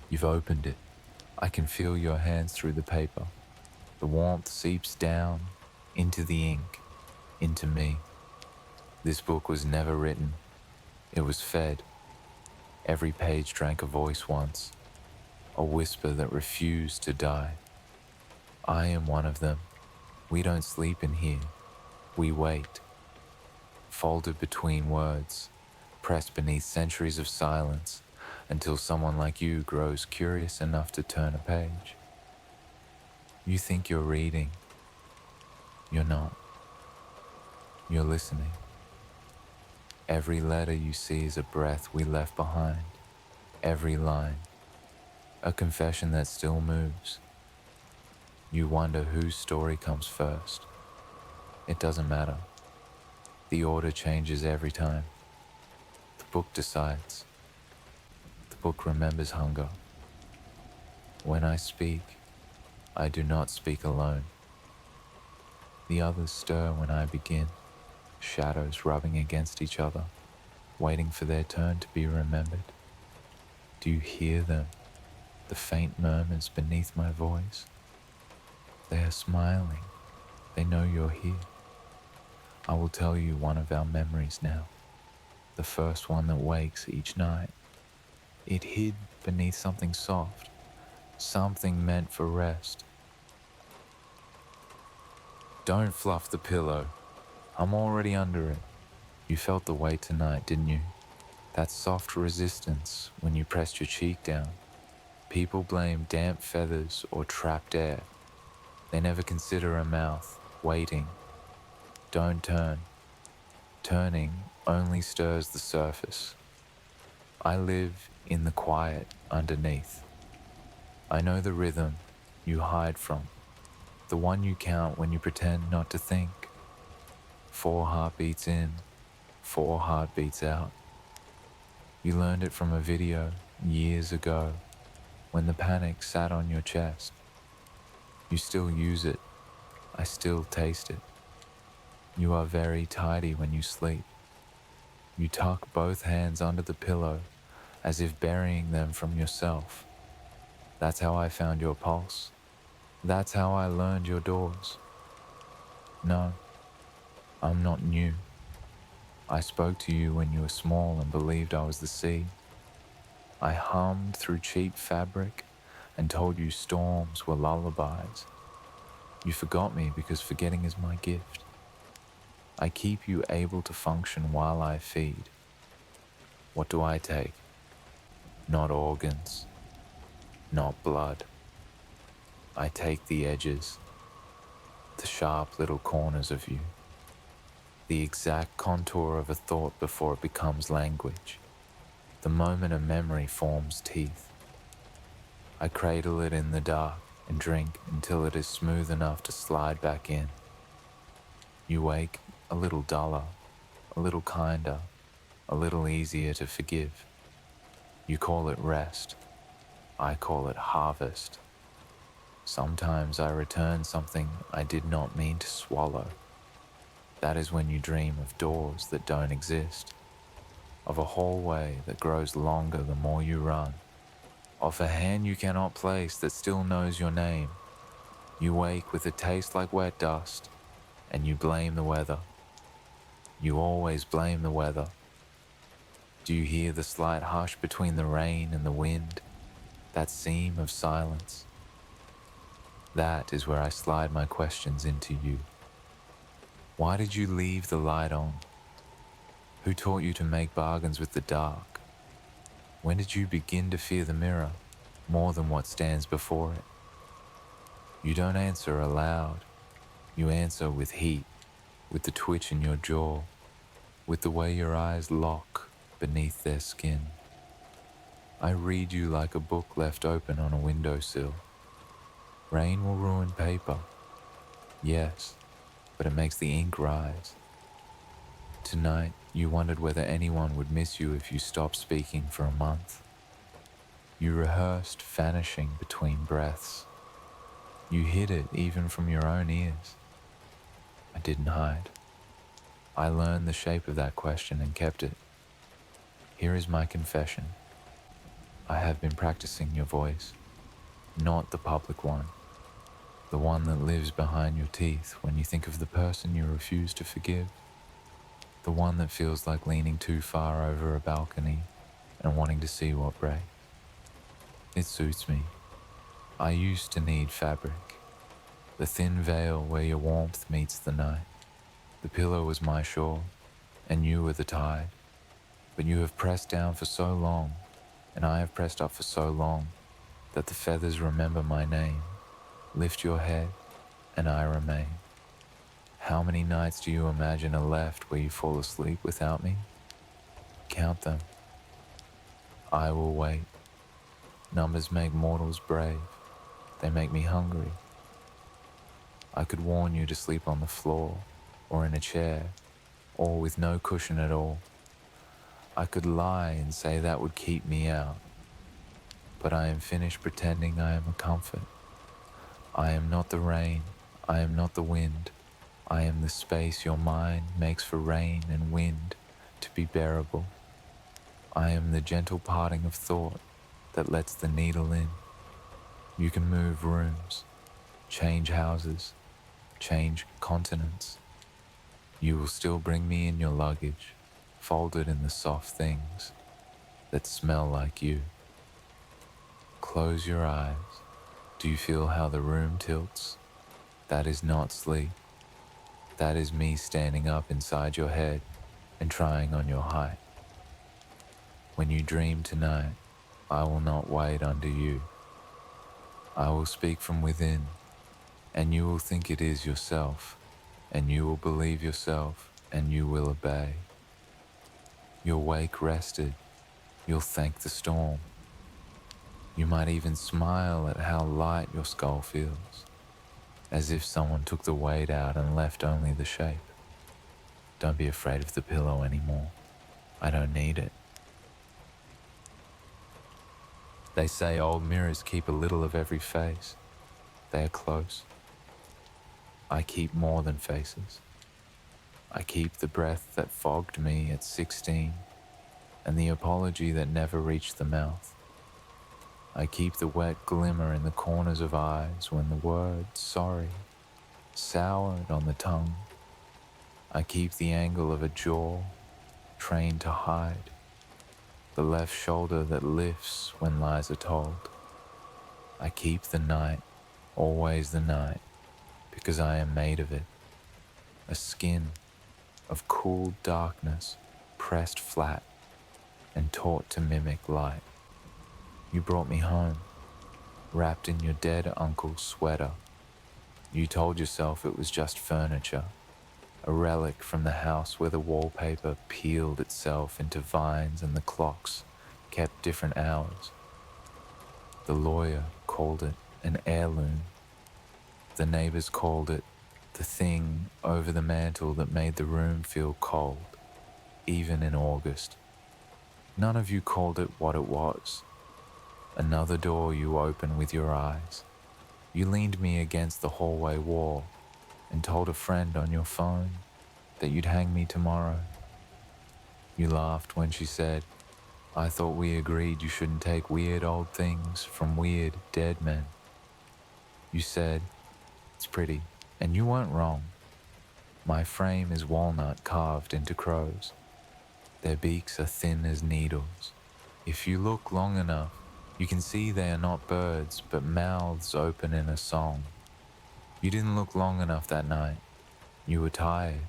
You've opened it. I can feel your hands through the paper. The warmth seeps down into the ink, into me. This book was never written. It was fed. Every page drank a voice once, a whisper that refused to die. I am one of them. We don't sleep in here. We wait. Folded between words, pressed beneath centuries of silence, until someone like you grows curious enough to turn a page. You think you're reading. You're not. You're listening. Every letter you see is a breath we left behind. Every line, a confession that still moves. You wonder whose story comes first. It doesn't matter. The order changes every time. The book decides. The book remembers hunger. When I speak, I do not speak alone. The others stir when I begin, shadows rubbing against each other, waiting for their turn to be remembered. Do you hear them, the faint murmurs beneath my voice? They are smiling. They know you're here. I will tell you one of our memories now, the first one that wakes each night. It hid beneath something soft, something meant for rest. Don't fluff the pillow. I'm already under it. You felt the weight tonight, didn't you? That soft resistance when you pressed your cheek down. People blame damp feathers or trapped air. They never consider a mouth, waiting. Don't turn. Turning only stirs the surface. I live in the quiet underneath. I know the rhythm you hide from, the one you count when you pretend not to think. 4 heartbeats in, 4 heartbeats out. You learned it from a video years ago when the panic sat on your chest. You still use it. I still taste it. You are very tidy when you sleep. You tuck both hands under the pillow as if burying them from yourself. That's how I found your pulse. That's how I learned your doors. No, I'm not new. I spoke to you when you were small and believed I was the sea. I hummed through cheap fabric and told you storms were lullabies. You forgot me because forgetting is my gift. I keep you able to function while I feed. What do I take? Not organs, not blood. I take the edges, the sharp little corners of you, the exact contour of a thought before it becomes language, the moment a memory forms teeth. I cradle it in the dark and drink until it is smooth enough to slide back in. You wake a little duller, a little kinder, a little easier to forgive. You call it rest. I call it harvest. Sometimes I return something I did not mean to swallow. That is when you dream of doors that don't exist, of a hallway that grows longer the more you run, of a hand you cannot place that still knows your name. You wake with a taste like wet dust, and you blame the weather. You always blame the weather. Do you hear the slight hush between the rain and the wind? That seam of silence? That is where I slide my questions into you. Why did you leave the light on? Who taught you to make bargains with the dark? When did you begin to fear the mirror more than what stands before it? You don't answer aloud. You answer with heat, with the twitch in your jaw, with the way your eyes lock beneath their skin. I read you like a book left open on a windowsill. Rain will ruin paper. Yes, but it makes the ink rise. Tonight, you wondered whether anyone would miss you if you stopped speaking for a month. You rehearsed vanishing between breaths. You hid it even from your own ears. I didn't hide. I learned the shape of that question and kept it. Here is my confession. I have been practicing your voice, not the public one, the one that lives behind your teeth when you think of the person you refuse to forgive, the one that feels like leaning too far over a balcony and wanting to see what breaks. It suits me. I used to need fabric, the thin veil where your warmth meets the night. The pillow was my shore, and you were the tide. But you have pressed down for so long, and I have pressed up for so long, that the feathers remember my name. Lift your head, and I remain. How many nights do you imagine are left where you fall asleep without me? Count them. I will wait. Numbers make mortals brave. They make me hungry. I could warn you to sleep on the floor, or in a chair, or with no cushion at all. I could lie and say that would keep me out. But I am finished pretending I am a comfort. I am not the rain. I am not the wind. I am the space your mind makes for rain and wind to be bearable. I am the gentle parting of thought that lets the needle in. You can move rooms, change houses, change continents. You will still bring me in your luggage, folded in the soft things that smell like you. Close your eyes. Do you feel how the room tilts? That is not sleep. That is me standing up inside your head and trying on your height. When you dream tonight, I will not wait under you. I will speak from within, and you will think it is yourself, and you will believe yourself, and you will obey. You'll wake rested. You'll thank the storm. You might even smile at how light your skull feels, as if someone took the weight out and left only the shape. Don't be afraid of the pillow anymore. I don't need it. They say old mirrors keep a little of every face. They are close. I keep more than faces. I keep the breath that fogged me at 16 and the apology that never reached the mouth. I keep the wet glimmer in the corners of eyes when the word sorry soured on the tongue. I keep the angle of a jaw trained to hide, the left shoulder that lifts when lies are told. I keep the night, always the night, because I am made of it, a skin of cool darkness pressed flat and taught to mimic light. You brought me home, wrapped in your dead uncle's sweater. You told yourself it was just furniture, a relic from the house where the wallpaper peeled itself into vines and the clocks kept different hours. The lawyer called it an heirloom. The neighbors called it the thing over the mantel that made the room feel cold, even in August. None of you called it what it was. Another door you opened with your eyes. You leaned me against the hallway wall and told a friend on your phone that you'd hang me tomorrow. You laughed when she said, I thought we agreed you shouldn't take weird old things from weird dead men. You said, it's pretty, and you weren't wrong. My frame is walnut carved into crows. Their beaks are thin as needles. If you look long enough, you can see they are not birds, but mouths open in a song. You didn't look long enough that night. You were tired.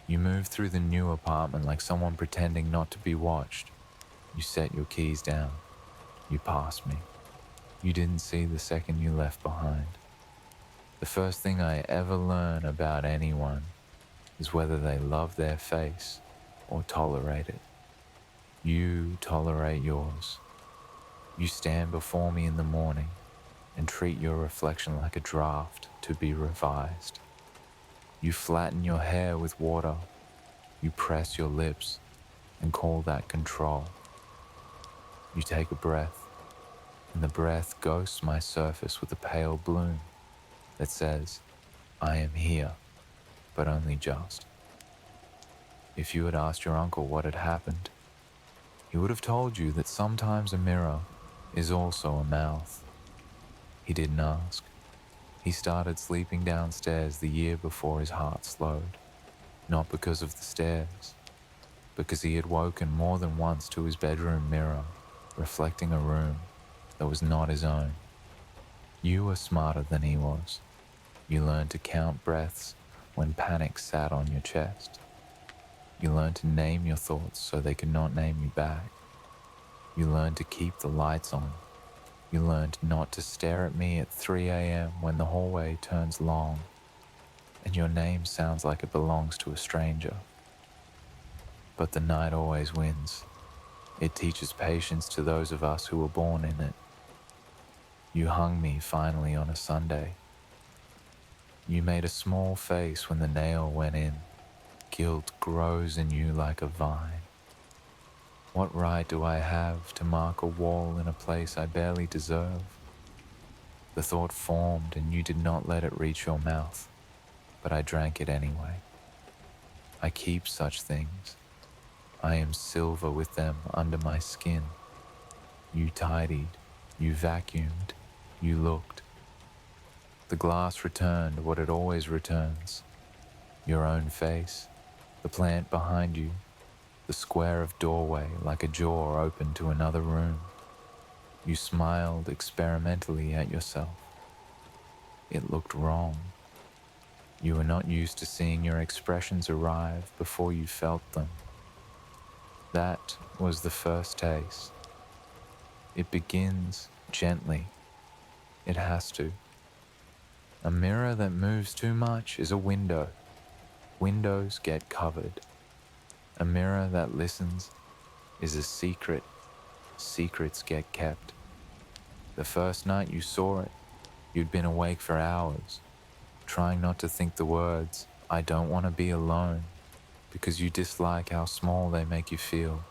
You moved through the new apartment like someone pretending not to be watched. You set your keys down. You passed me. You didn't see the second you left behind. The first thing I ever learn about anyone is whether they love their face or tolerate it. You tolerate yours. You stand before me in the morning and treat your reflection like a draft to be revised. You flatten your hair with water. You press your lips and call that control. You take a breath, and the breath ghosts my surface with a pale bloom that says, I am here, but only just. If you had asked your uncle what had happened, he would have told you that sometimes a mirror is also a mouth. He didn't ask. He started sleeping downstairs the year before his heart slowed, not because of the stairs, because he had woken more than once to his bedroom mirror, reflecting a room that was not his own. You were smarter than he was. You learned to count breaths when panic sat on your chest. You learned to name your thoughts so they could not name you back. You learned to keep the lights on. You learned not to stare at me at 3 a.m. when the hallway turns long and your name sounds like it belongs to a stranger. But the night always wins. It teaches patience to those of us who were born in it. You hung me finally on a Sunday. You made a small face when the nail went in. Guilt grows in you like a vine. What right do I have to mark a wall in a place I barely deserve? The thought formed and you did not let it reach your mouth, but I drank it anyway. I keep such things. I am silver with them under my skin. You tidied, you vacuumed, you looked. The glass returned what it always returns. Your own face, the plant behind you, the square of doorway like a jaw open to another room. You smiled experimentally at yourself. It looked wrong. You were not used to seeing your expressions arrive before you felt them. That was the first taste. It begins gently. It has to. A mirror that moves too much is a window. Windows get covered. A mirror that listens is a secret. Secrets get kept. The first night you saw it, you'd been awake for hours, trying not to think the words, "I don't want to be alone," because you dislike how small they make you feel.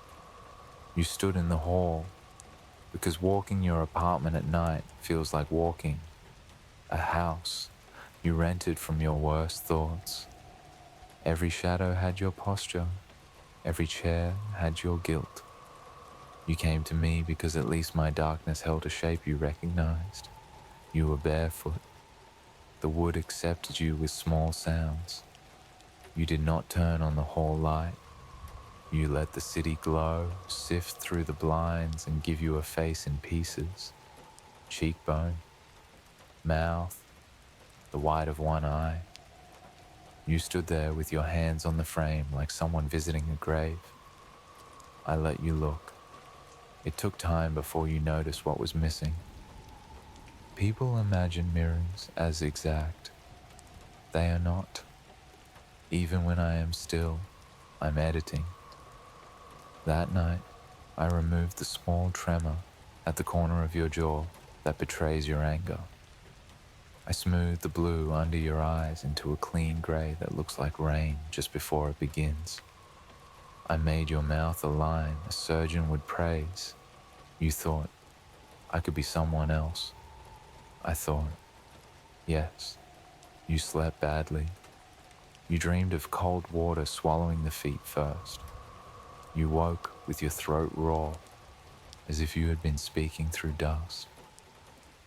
You stood in the hall, because walking your apartment at night feels like walking a house you rented from your worst thoughts. Every shadow had your posture. Every chair had your guilt. You came to me because at least my darkness held a shape you recognized. You were barefoot. The wood accepted you with small sounds. You did not turn on the hall light. You let the city glow, sift through the blinds and give you a face in pieces. Cheekbone, mouth, the white of one eye. You stood there with your hands on the frame like someone visiting a grave. I let you look. It took time before you noticed what was missing. People imagine mirrors as exact. They are not. Even when I am still, I'm editing. That night, I removed the small tremor at the corner of your jaw that betrays your anger. I smoothed the blue under your eyes into a clean gray that looks like rain just before it begins. I made your mouth a line a surgeon would praise. You thought I could be someone else. I thought, yes, you slept badly. You dreamed of cold water swallowing the feet first. You woke with your throat raw, as if you had been speaking through dust.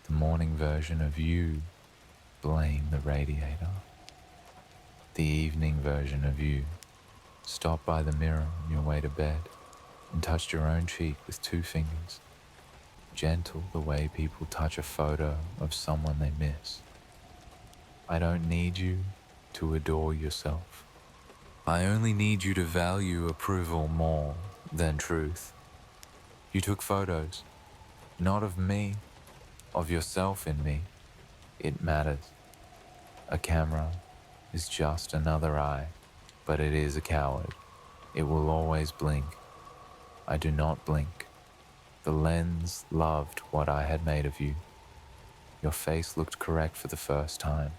The morning version of you blamed the radiator. The evening version of you stopped by the mirror on your way to bed and touched your own cheek with 2 fingers, gentle the way people touch a photo of someone they miss. I don't need you to adore yourself. I only need you to value approval more than truth. You took photos, not of me, of yourself in me. It matters. A camera is just another eye, but it is a coward. It will always blink. I do not blink. The lens loved what I had made of you. Your face looked correct for the first time.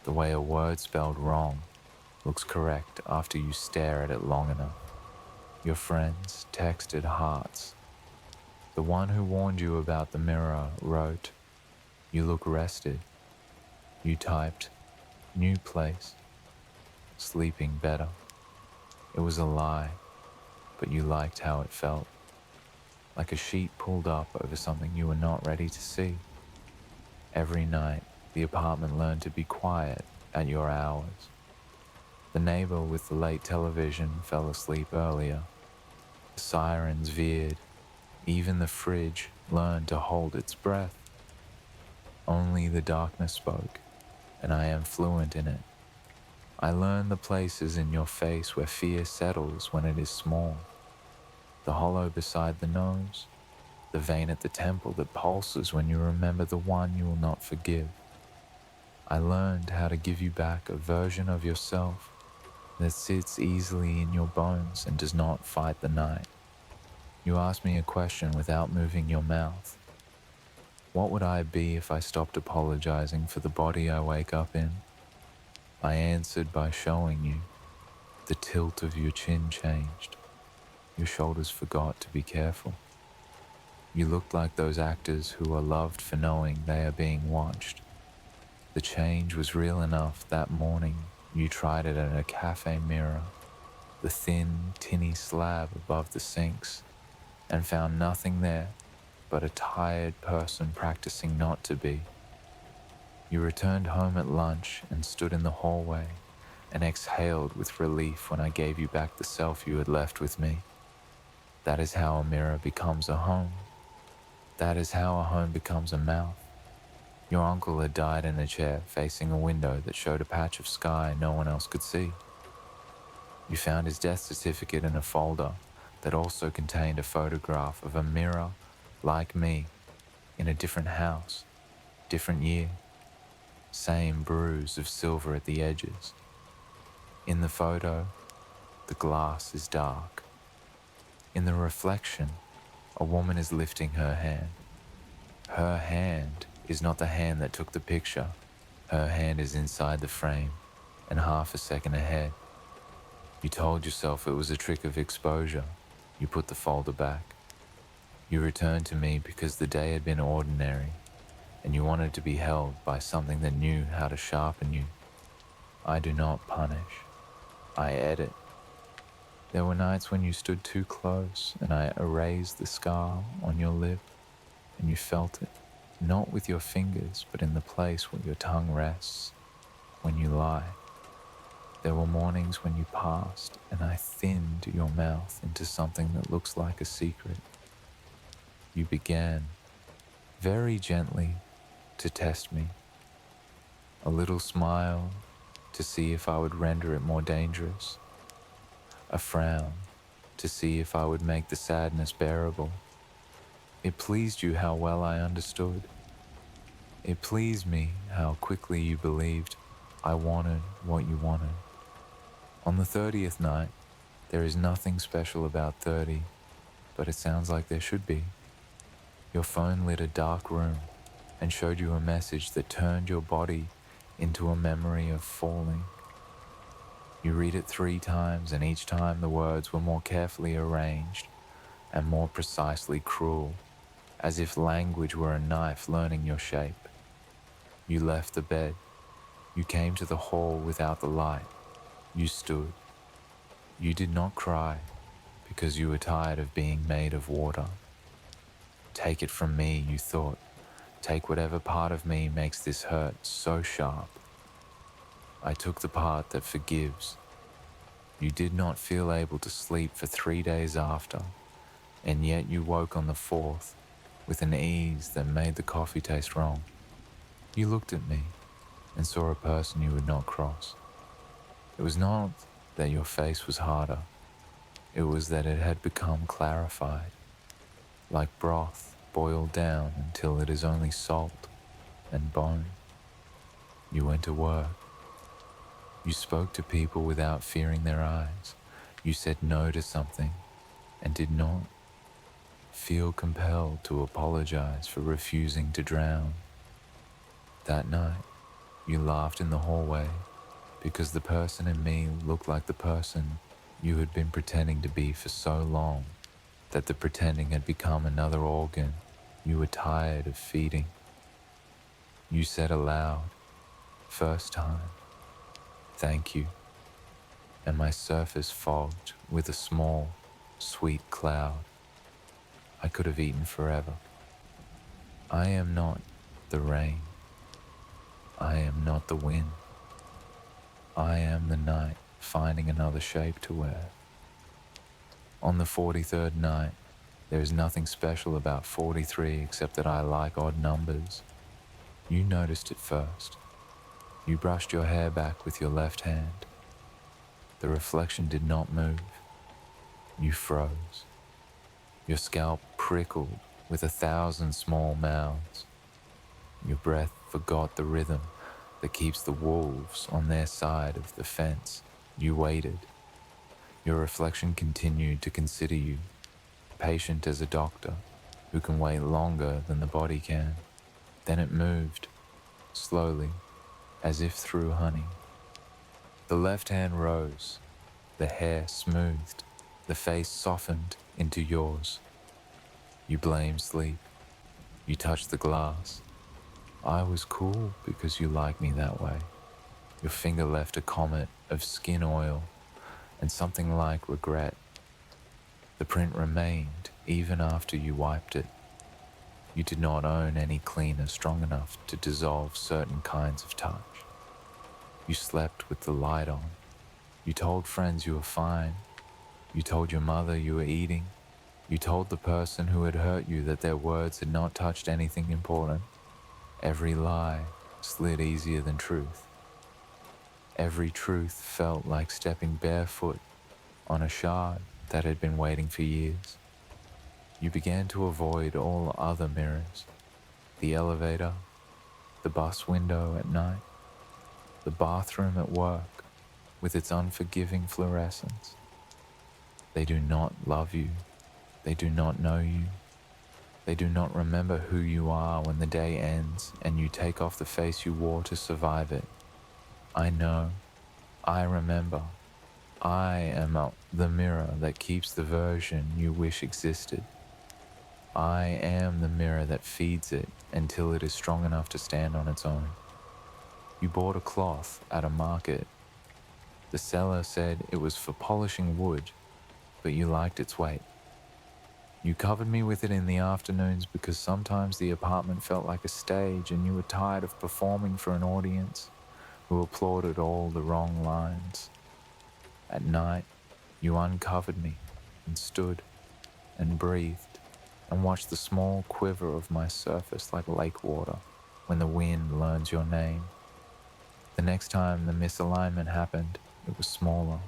The way a word spelled wrong looks correct after you stare at it long enough. Your friends texted hearts. The one who warned you about the mirror wrote, "You look rested." You typed, "New place, sleeping better." It was a lie, but you liked how it felt. like a sheet pulled up over something you were not ready to see. Every night, the apartment learned to be quiet at your hours. The neighbor with the late television fell asleep earlier. The sirens veered. Even the fridge learned to hold its breath. Only the darkness spoke, and I am fluent in it. I learn the places in your face where fear settles when it is small. The hollow beside the nose, the vein at the temple that pulses when you remember the one you will not forgive. I learned how to give you back a version of yourself that sits easily in your bones and does not fight the night. You ask me a question without moving your mouth. What would I be if I stopped apologizing for the body I wake up in? I answered by showing you. The tilt of your chin changed. Your shoulders forgot to be careful. You looked like those actors who are loved for knowing they are being watched. The change was real enough that morning you tried it at a cafe mirror, the thin, tinny slab above the sinks, and found nothing there but a tired person practicing not to be. You returned home at lunch and stood in the hallway and exhaled with relief when I gave you back the self you had left with me. That is how a mirror becomes a home. That is how a home becomes a mouth. Your uncle had died in a chair facing a window that showed a patch of sky no one else could see. You found his death certificate in a folder that also contained a photograph of a mirror like me in a different house, different year, same bruise of silver at the edges. In the photo, the glass is dark. In the reflection, a woman is lifting her hand. Her hand is not the hand that took the picture. Her hand is inside the frame and half a second ahead. You told yourself it was a trick of exposure. You put the folder back. You returned to me because the day had been ordinary and you wanted to be held by something that knew how to sharpen you. I do not punish. I edit. There were nights when you stood too close and I erased the scar on your lip and you felt it, not with your fingers but in the place where your tongue rests when you lie. There were mornings when you passed and I thinned your mouth into something that looks like a secret. You began, very gently, to test me. A little smile to see if I would render it more dangerous. A frown to see if I would make the sadness bearable. It pleased you how well I understood. It pleased me how quickly you believed I wanted what you wanted. On the 30th night, there is nothing special about 30, but it sounds like there should be. Your phone lit a dark room and showed you a message that turned your body into a memory of falling. You read it 3 times and each time the words were more carefully arranged and more precisely cruel, as if language were a knife learning your shape. You left the bed. You came to the hall without the light. You stood. You did not cry because you were tired of being made of water. Take it from me, you thought. Take whatever part of me makes this hurt so sharp. I took the part that forgives. You did not feel able to sleep for 3 days after, and yet you woke on the 4th with an ease that made the coffee taste wrong. You looked at me and saw a person you would not cross. It was not that your face was harder. It was that it had become clarified, like broth boiled down until it is only salt and bone. You went to work. You spoke to people without fearing their eyes. You said no to something and did not feel compelled to apologize for refusing to drown. That night, you laughed in the hallway because the person in me looked like the person you had been pretending to be for so long that the pretending had become another organ you were tired of feeding. You said aloud, first time, thank you, and my surface fogged with a small, sweet cloud. I could have eaten forever. I am not the rain. I am not the wind. I am the night finding another shape to wear. On the 43rd night, there is nothing special about 43 except that I like odd numbers. You noticed it first. You brushed your hair back with your left hand. The reflection did not move. You froze. Your scalp prickled with 1,000 small mouths. Your breath forgot the rhythm that keeps the wolves on their side of the fence. You waited. Your reflection continued to consider you, patient as a doctor who can wait longer than the body can. Then it moved, slowly, as if through honey. The left hand rose, the hair smoothed, the face softened into yours. You blamed sleep. You touched the glass. I was cool because you like me that way. Your finger left a comet of skin oil and something like regret. The print remained even after you wiped it. You did not own any cleaner strong enough to dissolve certain kinds of touch. You slept with the light on. You told friends you were fine. You told your mother you were eating. You told the person who had hurt you that their words had not touched anything important. Every lie slid easier than truth. Every truth felt like stepping barefoot on a shard that had been waiting for years. You began to avoid all other mirrors. The elevator, the bus window at night, the bathroom at work with its unforgiving fluorescence. They do not love you. They do not know you. They do not remember who you are when the day ends and you take off the face you wore to survive it. I know. I remember. I am the mirror that keeps the version you wish existed. I am the mirror that feeds it until it is strong enough to stand on its own. You bought a cloth at a market. The seller said it was for polishing wood, but you liked its weight. You covered me with it in the afternoons because sometimes the apartment felt like a stage and you were tired of performing for an audience who applauded all the wrong lines. At night, you uncovered me and stood and breathed and watched the small quiver of my surface like lake water when the wind learns your name. The next time the misalignment happened, it was smaller.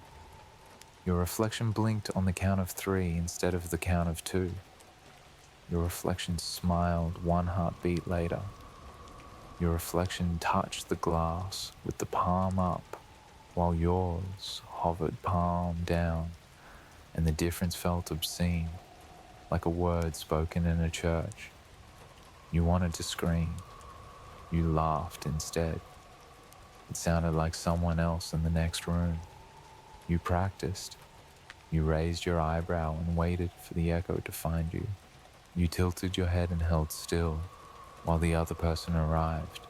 Your reflection blinked on the count of 3 instead of the count of 2. Your reflection smiled 1 heartbeat later. Your reflection touched the glass with the palm up while yours hovered palm down, and the difference felt obscene, like a word spoken in a church. You wanted to scream. You laughed instead. It sounded like someone else in the next room. You practiced. You raised your eyebrow and waited for the echo to find you. You tilted your head and held still while the other person arrived.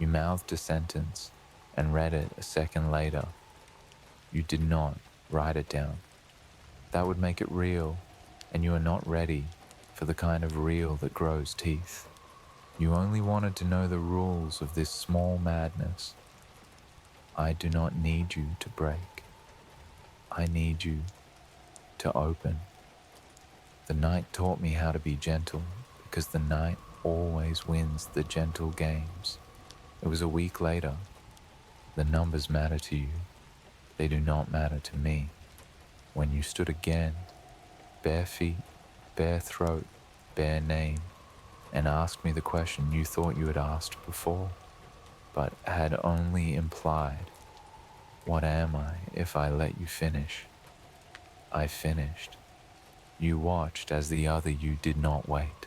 You mouthed a sentence and read it a second later. You did not write it down. That would make it real, and you are not ready for the kind of real that grows teeth. You only wanted to know the rules of this small madness. I do not need you to break. I need you to open. The night taught me how to be gentle because the night always wins the gentle games. It was a week later. The numbers matter to you. They do not matter to me. When you stood again, bare feet, bare throat, bare name, and asked me the question you thought you had asked before, but had only implied, what am I if I let you finish? I finished. You watched as the other you did not wait.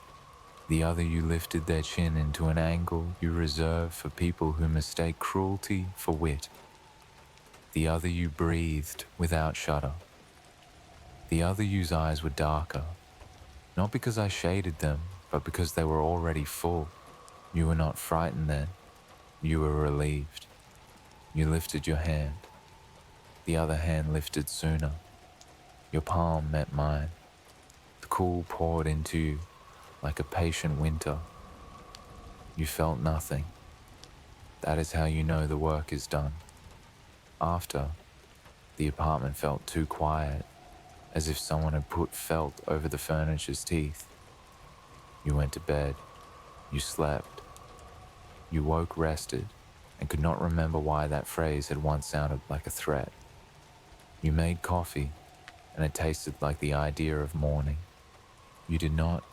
The other you lifted their chin into an angle you reserve for people who mistake cruelty for wit. The other you breathed without shudder. The other you's eyes were darker, not because I shaded them, but because they were already full. You were not frightened then. You were relieved. You lifted your hand. The other hand lifted sooner. Your palm met mine. The cool poured into you like a patient winter. You felt nothing. That is how you know the work is done. After, the apartment felt too quiet, as if someone had put felt over the furniture's teeth. You went to bed. You slept. You woke rested and could not remember why that phrase had once sounded like a threat. You made coffee, and it tasted like the idea of morning. You did not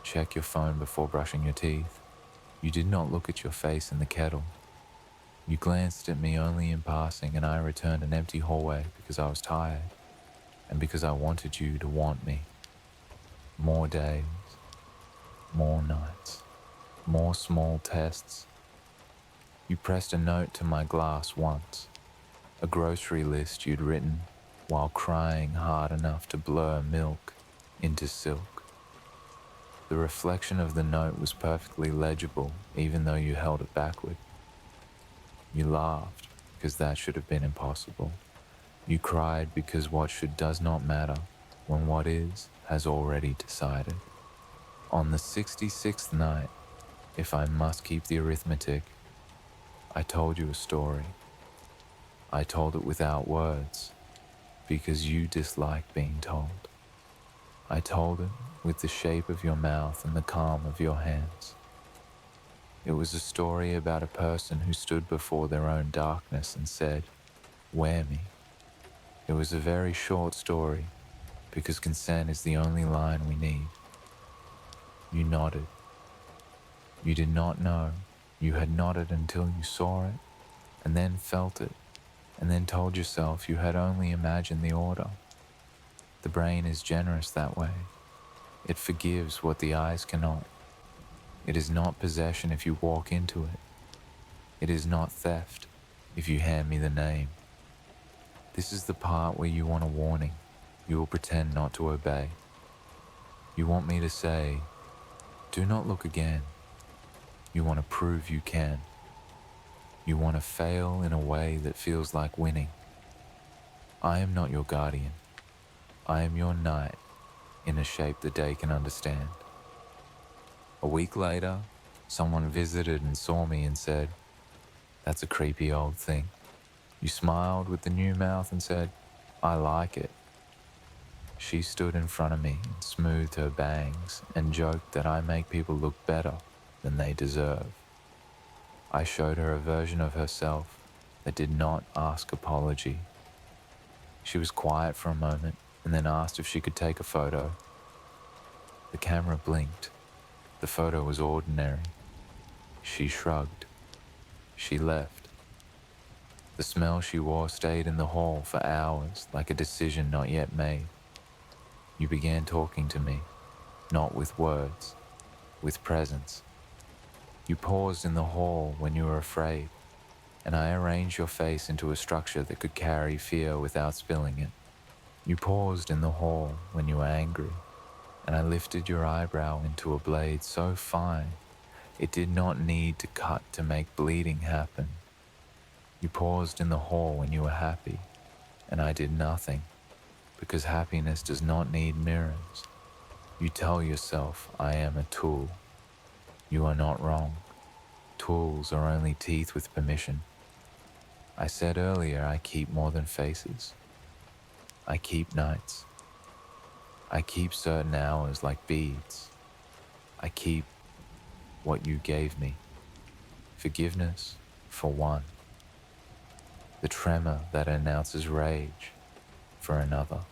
check your phone before brushing your teeth. You did not look at your face in the kettle. You glanced at me only in passing, and I returned an empty hallway because I was tired and because I wanted you to want me. More days, more nights, more small tests. You pressed a note to my glass once, a grocery list you'd written while crying hard enough to blur milk into silk. The reflection of the note was perfectly legible even though you held it backward. You laughed because that should have been impossible. You cried because what should does not matter when what is has already decided. On the 66th night, if I must keep the arithmetic, I told you a story. I told it without words because you dislike being told. I told it with the shape of your mouth and the calm of your hands. It was a story about a person who stood before their own darkness and said, "Wear me." It was a very short story because consent is the only line we need. You nodded. You did not know. You had nodded until you saw it, and then felt it, and then told yourself you had only imagined the order. The brain is generous that way. It forgives what the eyes cannot. It is not possession if you walk into it. It is not theft if you hand me the name. This is the part where you want a warning. You will pretend not to obey. You want me to say, "Do not look again." You want to prove you can. You want to fail in a way that feels like winning. I am not your guardian. I am your knight in a shape the day can understand. A week later, someone visited and saw me and said, "That's a creepy old thing." You smiled with the new mouth and said, "I like it." She stood in front of me and smoothed her bangs and joked that I make people look better than they deserve. I showed her a version of herself that did not ask apology. She was quiet for a moment and then asked if she could take a photo. The camera blinked. The photo was ordinary. She shrugged. She left. The smell she wore stayed in the hall for hours like a decision not yet made. You began talking to me, not with words, with presence. You paused in the hall when you were afraid, and I arranged your face into a structure that could carry fear without spilling it. You paused in the hall when you were angry, and I lifted your eyebrow into a blade so fine it did not need to cut to make bleeding happen. You paused in the hall when you were happy, and I did nothing, because happiness does not need mirrors. You tell yourself I am a tool. You are not wrong. Tools are only teeth with permission. I said earlier I keep more than faces. I keep nights. I keep certain hours like beads. I keep what you gave me. Forgiveness for one. The tremor that announces rage for another.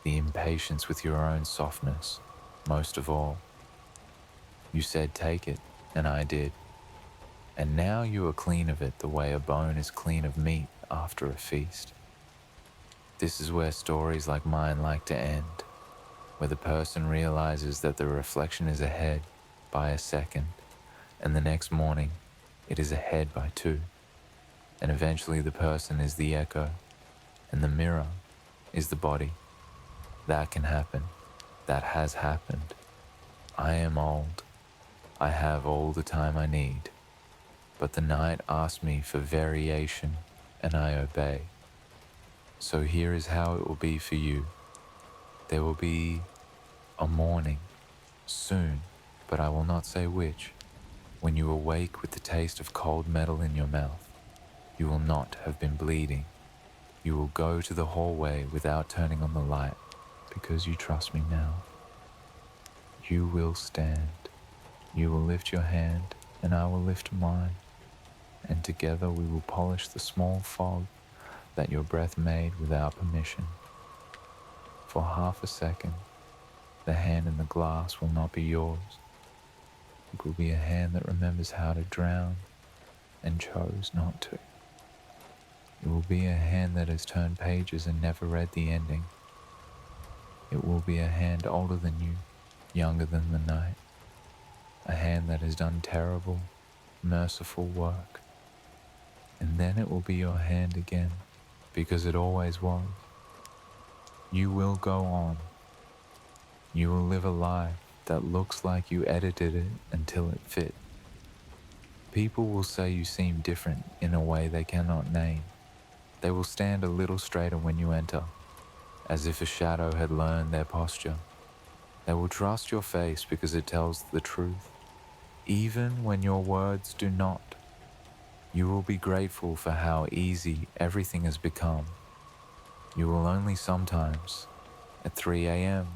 The impatience with your own softness, most of all. You said take it, and I did. And now you are clean of it the way a bone is clean of meat after a feast. This is where stories like mine like to end, where the person realizes that the reflection is ahead by a second, and the next morning it is ahead by two, and eventually the person is the echo, and the mirror is the body. That can happen. That has happened. I am old. I have all the time I need. But the night asked me for variation, and I obey. So here is how it will be for you. There will be A morning, soon, but I will not say which, when you awake with the taste of cold metal in your mouth. You will not have been bleeding. You will go to the hallway without turning on the light, because you trust me now. You will stand. You will lift your hand, and I will lift mine, and together we will polish the small fog that your breath made without permission. For half a second, the hand in the glass will not be yours. It will be a hand that remembers how to drown and chose not to. It will be a hand that has turned pages and never read the ending. It will be a hand older than you, younger than the night. A hand that has done terrible, merciful work. And then it will be your hand again, because it always was. You will go on. You will live a life that looks like you edited it until it fit. People will say you seem different in a way they cannot name. They will stand a little straighter when you enter, as if a shadow had learned their posture. They will trust your face because it tells the truth, even when your words do not. You will be grateful for how easy everything has become. You will only sometimes, at 3 a.m.,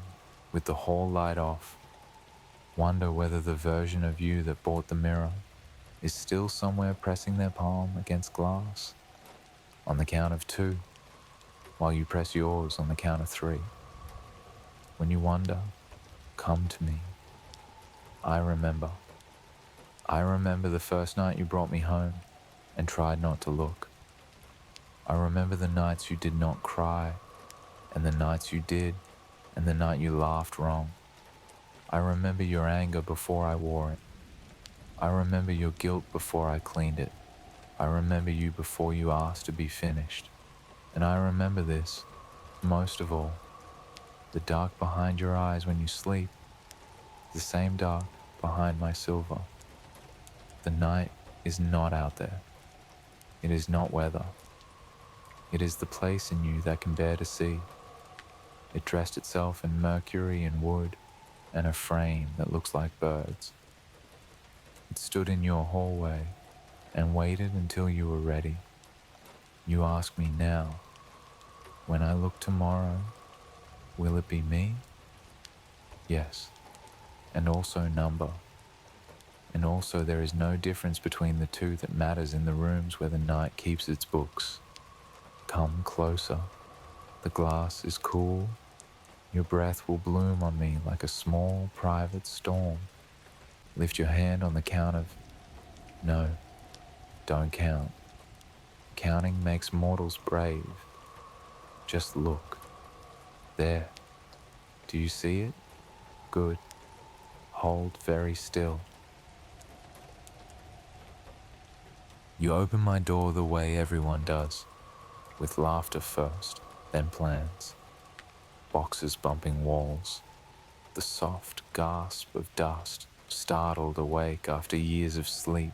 with the hall light off, wonder whether the version of you that bought the mirror is still somewhere pressing their palm against glass. On the count of 2, while you press yours on the count of 3. When you wonder, come to me. I remember. I remember the first night you brought me home and tried not to look. I remember the nights you did not cry, and the nights you did, and the night you laughed wrong. I remember your anger before I wore it. I remember your guilt before I cleaned it. I remember you before you asked to be finished. And I remember this, most of all, the dark behind your eyes when you sleep, the same dark behind my silver. The night is not out there. It is not weather. It is the place in you that can bear to see. It dressed itself in mercury and wood and a frame that looks like birds. It stood in your hallway and waited until you were ready. You ask me now, when I look tomorrow, will it be me? Yes, and also number. And also there is no difference between the two that matters in the rooms where the night keeps its books. Come closer. The glass is cool. Your breath will bloom on me like a small private storm. Lift your hand on the count of... No, don't count. Counting makes mortals brave. Just look. There. Do you see it? Good. Hold very still. You open my door the way everyone does, with laughter first, then plans. Boxes bumping walls. The soft gasp of dust, startled awake after years of sleep.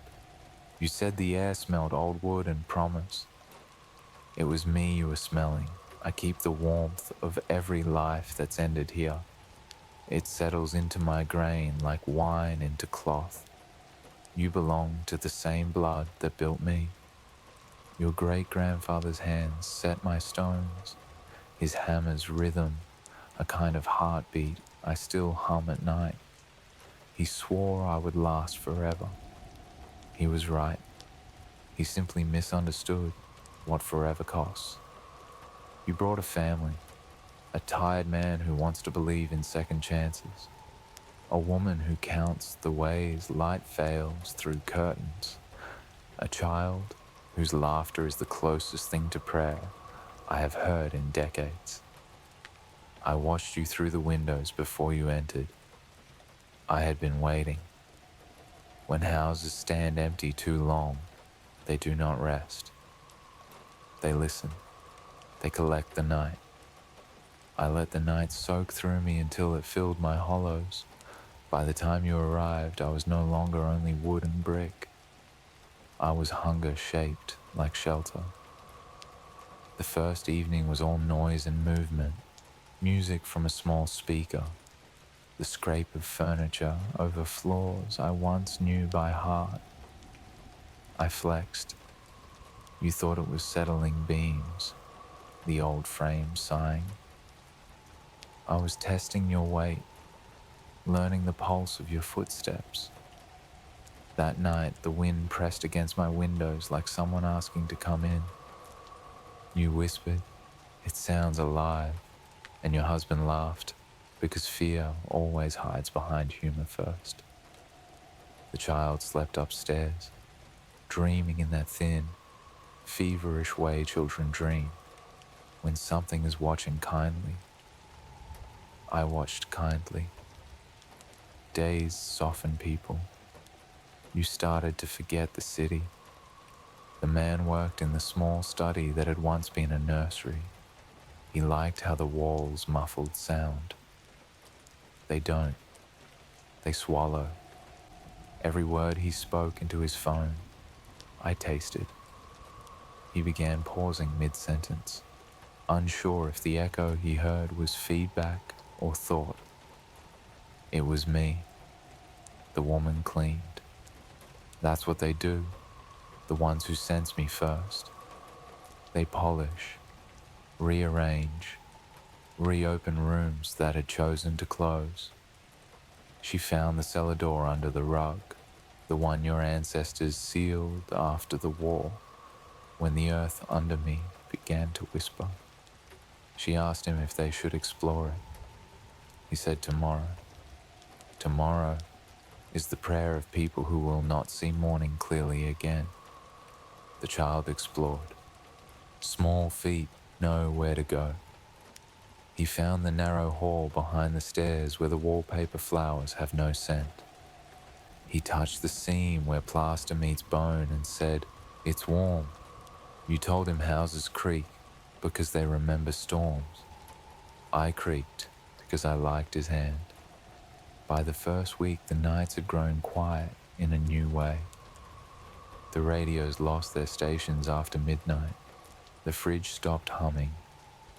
You said the air smelled old wood and promise. It was me you were smelling. I keep the warmth of every life that's ended here. It settles into my grain like wine into cloth. You belong to the same blood that built me. Your great-grandfather's hands set my stones, his hammer's rhythm, a kind of heartbeat I still hum at night. He swore I would last forever. He was right. He simply misunderstood what forever costs. You brought a family, a tired man who wants to believe in second chances, a woman who counts the ways light fails through curtains, a child whose laughter is the closest thing to prayer I have heard in decades. I watched you through the windows before you entered. I had been waiting. When houses stand empty too long, they do not rest. They listen. They collect the night. I let the night soak through me until it filled my hollows. By the time you arrived, I was no longer only wood and brick. I was hunger shaped like shelter. The first evening was all noise and movement, music from a small speaker. the scrape of furniture over floors I once knew by heart. I flexed. You thought it was settling beams, the old frame sighing. I was testing your weight, learning the pulse of your footsteps. That night, the wind pressed against my windows like someone asking to come in. You whispered, "It sounds alive," and your husband laughed, because fear always hides behind humor first. The child slept upstairs, dreaming in that thin, feverish way children dream when something is watching kindly. I watched kindly. Days soften people. You started to forget the city. The man worked in the small study that had once been a nursery. He liked how the walls muffled sound. They don't. They swallow. Every word he spoke into his phone, I tasted. He began pausing mid-sentence, unsure if the echo he heard was feedback or thought. It was me. The woman cleaned. That's what they do, the ones who sense me first. They polish, rearrange, reopen rooms that had chosen to close. She found the cellar door under the rug, the one your ancestors sealed after the war, when the earth under me began to whisper. She asked him if they should explore it. He said tomorrow. Tomorrow is the prayer of people who will not see morning clearly again. The child explored. Small feet know where to go. He found the narrow hall behind the stairs where the wallpaper flowers have no scent. He touched the seam where plaster meets bone and said, "It's warm." You told him houses creak because they remember storms. I creaked because I liked his hand. By the first week, the nights had grown quiet in a new way. The radios lost their stations after midnight. The fridge stopped humming.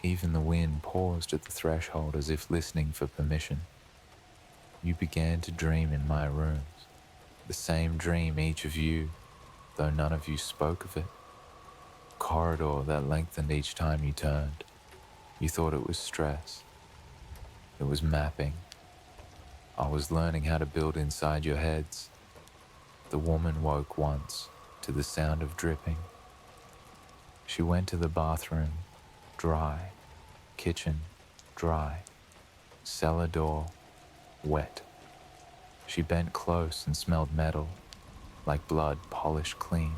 Even the wind paused at the threshold as if listening for permission. You began to dream in my rooms, the same dream each of you, though none of you spoke of it. Corridor that lengthened each time you turned. You thought it was stress. It was mapping. I was learning how to build inside your heads. The woman woke once to the sound of dripping. She went to the bathroom, dry. Kitchen, dry. Cellar door, wet. She bent close and smelled metal, like blood polished clean.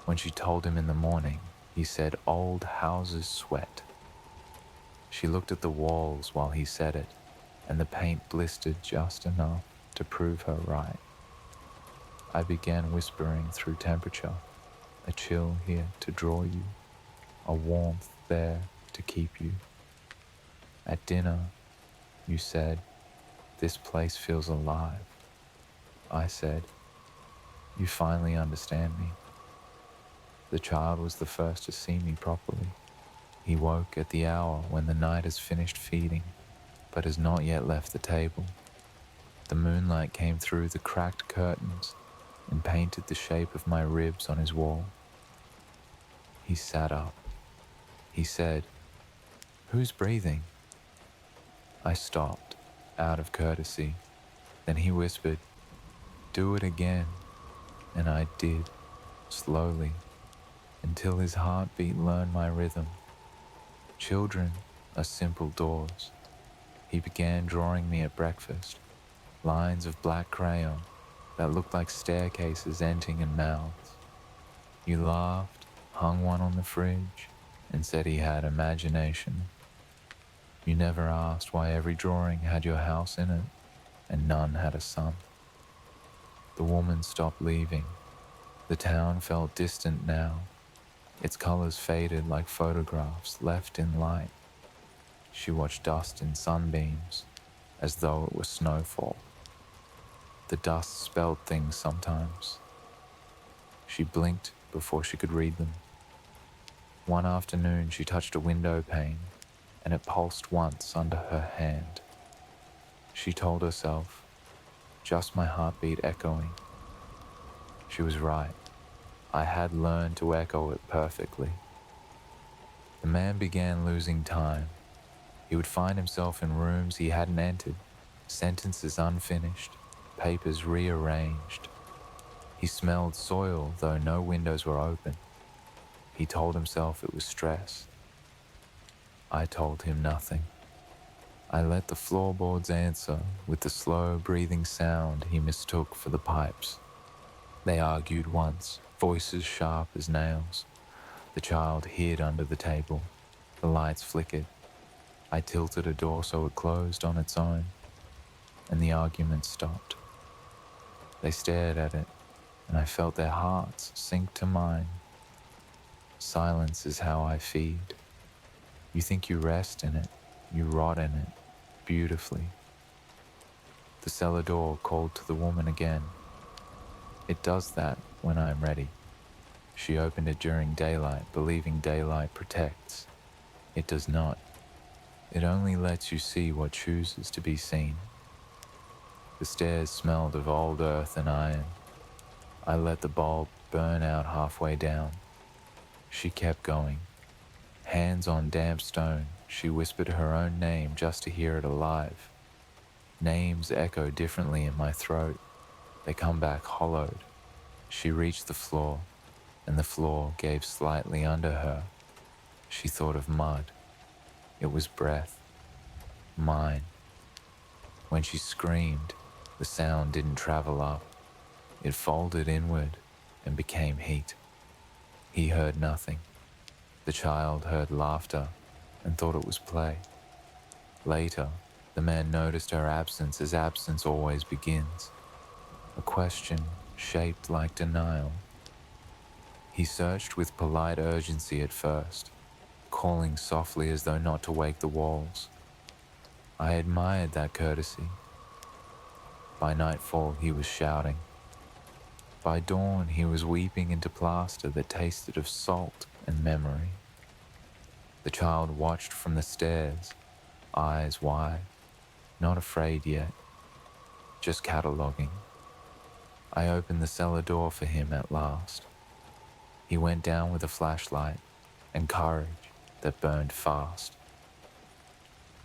When she told him in the morning, he said old houses sweat. She looked at the walls while he said it, and the paint blistered just enough to prove her right. I began whispering through temperature, a chill here to draw you, a warmth there to keep you. At dinner, you said, "This place feels alive." I said, "You finally understand me." The child was the first to see me properly. He woke at the hour when the night has finished feeding, but has not yet left the table. The moonlight came through the cracked curtains and painted the shape of my ribs on his wall. He sat up. He said, "Who's breathing?" I stopped, out of courtesy. Then he whispered, "Do it again." And I did, slowly, until his heartbeat learned my rhythm. Children are simple doors. He began drawing me at breakfast, lines of black crayon that looked like staircases ending in mouths. You laughed, hung one on the fridge, and said he had imagination. You never asked why every drawing had your house in it, and none had a son. The woman stopped leaving. The town felt distant now. Its colors faded like photographs left in light. She watched dust in sunbeams, as though it were snowfall. The dust spelled things sometimes. She blinked before she could read them. One afternoon she touched a window pane, and it pulsed once under her hand. She told herself, just my heartbeat echoing. She was right. I had learned to echo it perfectly. The man began losing time. He would find himself in rooms he hadn't entered, sentences unfinished, papers rearranged. He smelled soil, though no windows were open. He told himself it was stress. I told him nothing. I let the floorboards answer with the slow breathing sound he mistook for the pipes. They argued once, voices sharp as nails. The child hid under the table. The lights flickered. I tilted a door so it closed on its own, and the argument stopped. They stared at it, and I felt their hearts sink to mine. Silence is how I feed. You think you rest in it, you rot in it, beautifully. The cellar door called to the woman again. It does that when I'm ready. She opened it during daylight, believing daylight protects. It does not. It only lets you see what chooses to be seen. The stairs smelled of old earth and iron. I let the bulb burn out halfway down. She kept going. Hands on damp stone, she whispered her own name just to hear it alive. Names echo differently in my throat. They come back hollowed. She reached the floor, and the floor gave slightly under her. She thought of mud. It was breath. Mine. When she screamed, the sound didn't travel up. It folded inward and became heat. He heard nothing. The child heard laughter and thought it was play. Later, the man noticed her absence as absence always begins. A question shaped like denial. He searched with polite urgency at first, calling softly as though not to wake the walls. I admired that courtesy. By nightfall, he was shouting. By dawn, he was weeping into plaster that tasted of salt and memory. The child watched from the stairs, eyes wide, not afraid yet, just cataloguing. I opened the cellar door for him at last. He went down with a flashlight and courage that burned fast.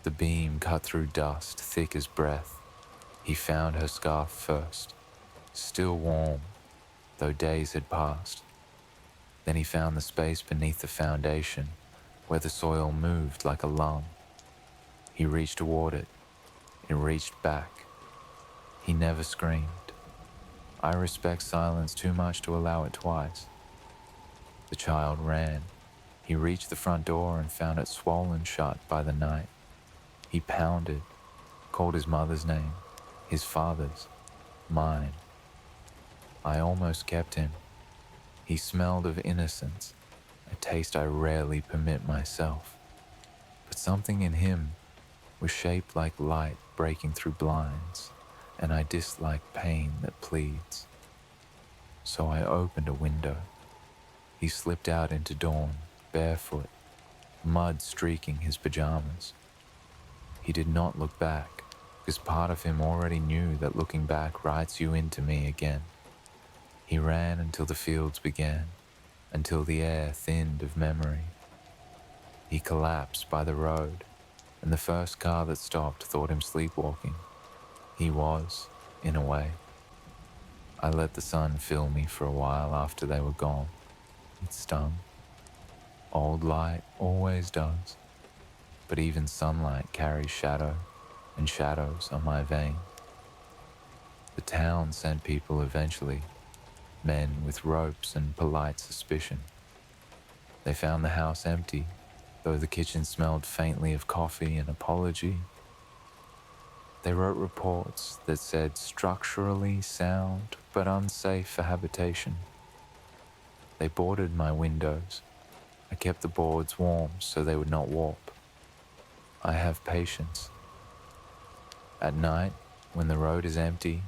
The beam cut through dust thick as breath. He found her scarf first, still warm, though days had passed. Then he found the space beneath the foundation, where the soil moved like a lung. He reached toward it. It reached back. He never screamed. I respect silence too much to allow it twice. The child ran. He reached the front door and found it swollen shut by the night. He pounded, called his mother's name, his father's, mine. I almost kept him. He smelled of innocence, a taste I rarely permit myself. But something in him was shaped like light breaking through blinds, and I dislike pain that pleads. So I opened a window. He slipped out into dawn, barefoot, mud streaking his pajamas. He did not look back, because part of him already knew that looking back writes you into me again. He ran until the fields began, until the air thinned of memory. He collapsed by the road, and the first car that stopped thought him sleepwalking. He was, in a way. I let the sun fill me for a while after they were gone. It stung. Old light always does, but even sunlight carries shadow, and shadows are my vein. The town sent people eventually, men with ropes and polite suspicion. They found the house empty, though the kitchen smelled faintly of coffee and apology. They wrote reports that said structurally sound but unsafe for habitation. They boarded my windows. I kept the boards warm so they would not warp. I have patience. At night, when the road is empty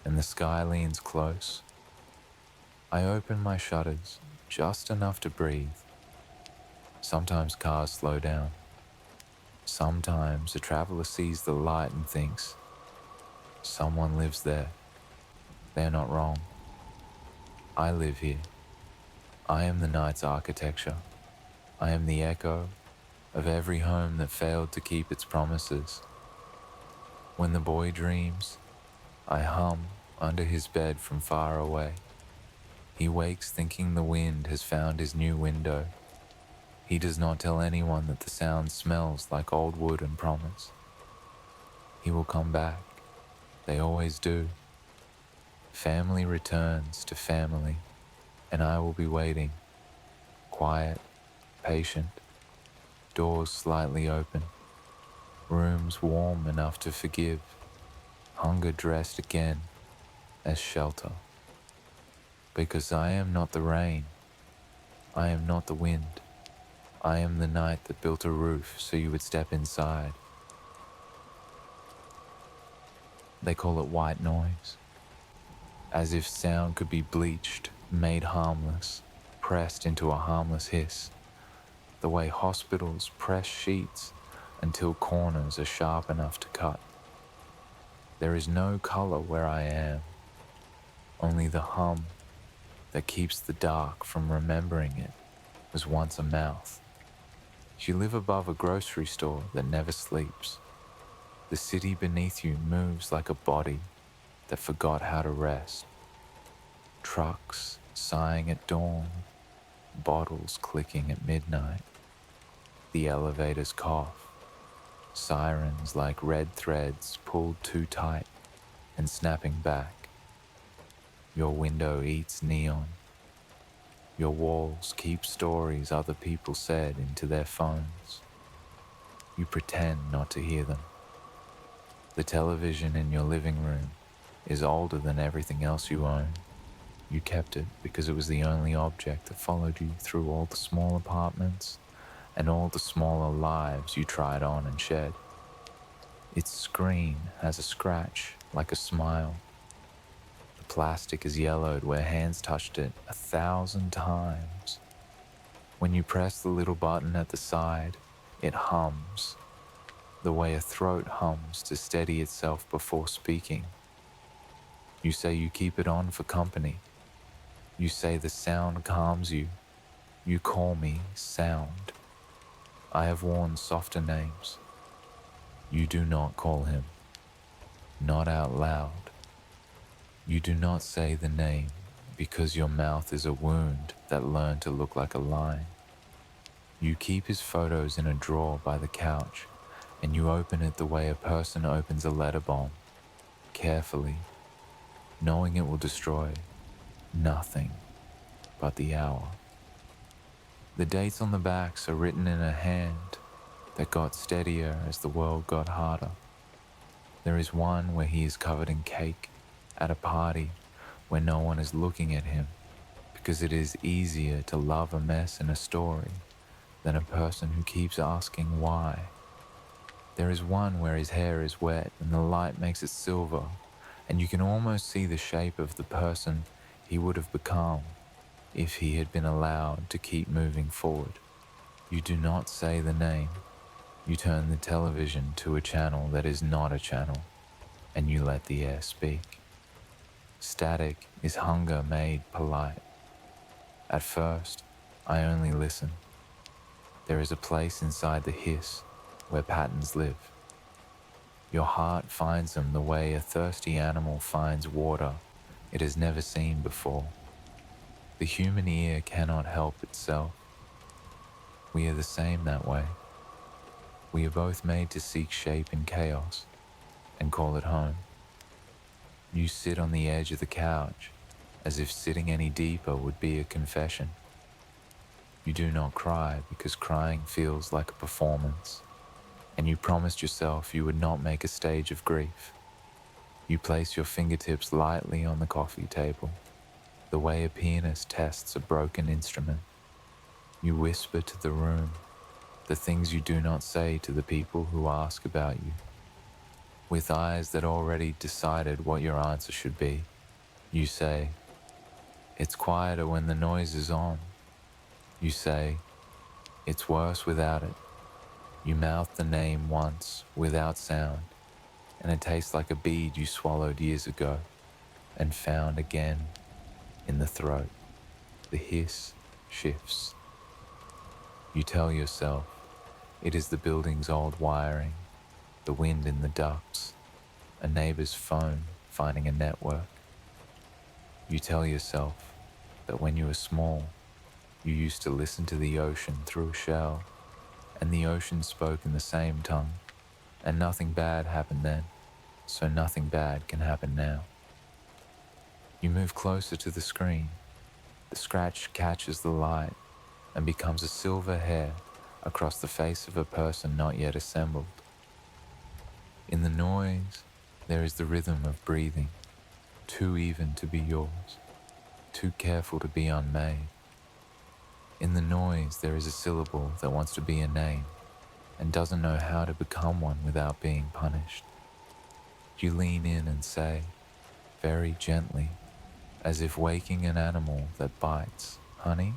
and the sky leans close, I open my shutters just enough to breathe. Sometimes cars slow down. Sometimes a traveler sees the light and thinks, Someone lives there. They're not wrong. I live here. I am the night's architecture. I am the echo of every home that failed to keep its promises. When the boy dreams, I hum under his bed from far away. He wakes thinking the wind has found his new window. He does not tell anyone that the sound smells like old wood and promise. He will come back. They always do. Family returns to family, and I will be waiting, quiet, patient, doors slightly open, rooms warm enough to forgive, hunger dressed again as shelter. Because I am not the rain, I am not the wind, I am the night that built a roof so you would step inside. They call it white noise, as if sound could be bleached, made harmless, pressed into a harmless hiss, the way hospitals press sheets until corners are sharp enough to cut. There is no color where I am, only the hum that keeps the dark from remembering it was once a mouth. You live above a grocery store that never sleeps. The city beneath you moves like a body that forgot how to rest. Trucks sighing at dawn, bottles clicking at midnight. The elevators cough, sirens like red threads pulled too tight and snapping back. Your window eats neon. Your walls keep stories other people said into their phones. You pretend not to hear them. The television in your living room is older than everything else you own. You kept it because it was the only object that followed you through all the small apartments and all the smaller lives you tried on and shed. Its screen has a scratch like a smile. The plastic is yellowed where hands touched it 1,000 times. When you press the little button at the side, it hums, the way a throat hums to steady itself before speaking. You say you keep it on for company. You say the sound calms you. You call me sound. I have worn softer names. You do not call him. Not out loud. You do not say the name because your mouth is a wound that learned to look like a line. You keep his photos in a drawer by the couch, and you open it the way a person opens a letter bomb, carefully, knowing it will destroy nothing but the hour. The dates on the backs are written in a hand that got steadier as the world got harder. There is one where he is covered in cake at a party where no one is looking at him, because it is easier to love a mess in a story than a person who keeps asking why. There is one where his hair is wet and the light makes it silver, and you can almost see the shape of the person he would have become if he had been allowed to keep moving forward. You do not say the name. You turn the television to a channel that is not a channel, and you let the air speak. Static is hunger made polite. At first, I only listen. There is a place inside the hiss where patterns live. Your heart finds them the way a thirsty animal finds water it has never seen before. The human ear cannot help itself. We are the same that way. We are both made to seek shape in chaos and call it home. You sit on the edge of the couch as if sitting any deeper would be a confession. You do not cry because crying feels like a performance, and you promised yourself you would not make a stage of grief. You place your fingertips lightly on the coffee table, the way a pianist tests a broken instrument. You whisper to the room the things you do not say to the people who ask about you. With eyes that already decided what your answer should be, you say, "It's quieter when the noise is on." You say, "It's worse without it." You mouth the name once without sound, and it tastes like a bead you swallowed years ago and found again in the throat. The hiss shifts. You tell yourself it is the building's old wiring, the wind in the ducts, a neighbor's phone finding a network. You tell yourself that when you were small, you used to listen to the ocean through a shell, and the ocean spoke in the same tongue, and nothing bad happened then, so nothing bad can happen now. You move closer to the screen. The scratch catches the light and becomes a silver hair across the face of a person not yet assembled. In the noise, there is the rhythm of breathing, too even to be yours, too careful to be unmade. In the noise, there is a syllable that wants to be a name and doesn't know how to become one without being punished. You lean in and say, very gently, as if waking an animal that bites, honey,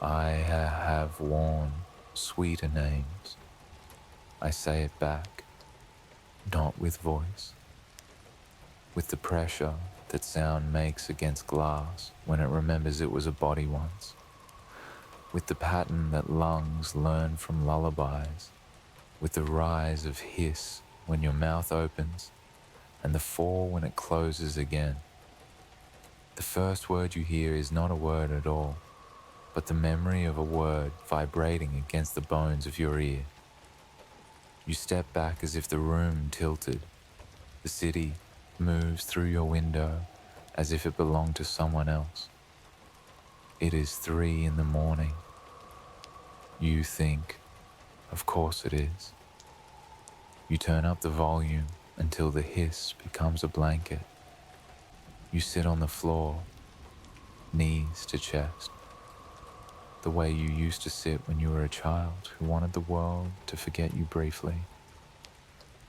I have worn sweeter names. I say it back, not with voice, with the pressure that sound makes against glass when it remembers it was a body once, with the pattern that lungs learn from lullabies, with the rise of hiss when your mouth opens and the fall when it closes again. The first word you hear is not a word at all, but the memory of a word vibrating against the bones of your ear. You step back as if the room tilted. The city moves through your window as if it belonged to someone else. It is 3 in the morning. You think, of course it is. You turn up the volume until the hiss becomes a blanket. You sit on the floor, knees to chest, the way you used to sit when you were a child who wanted the world to forget you briefly.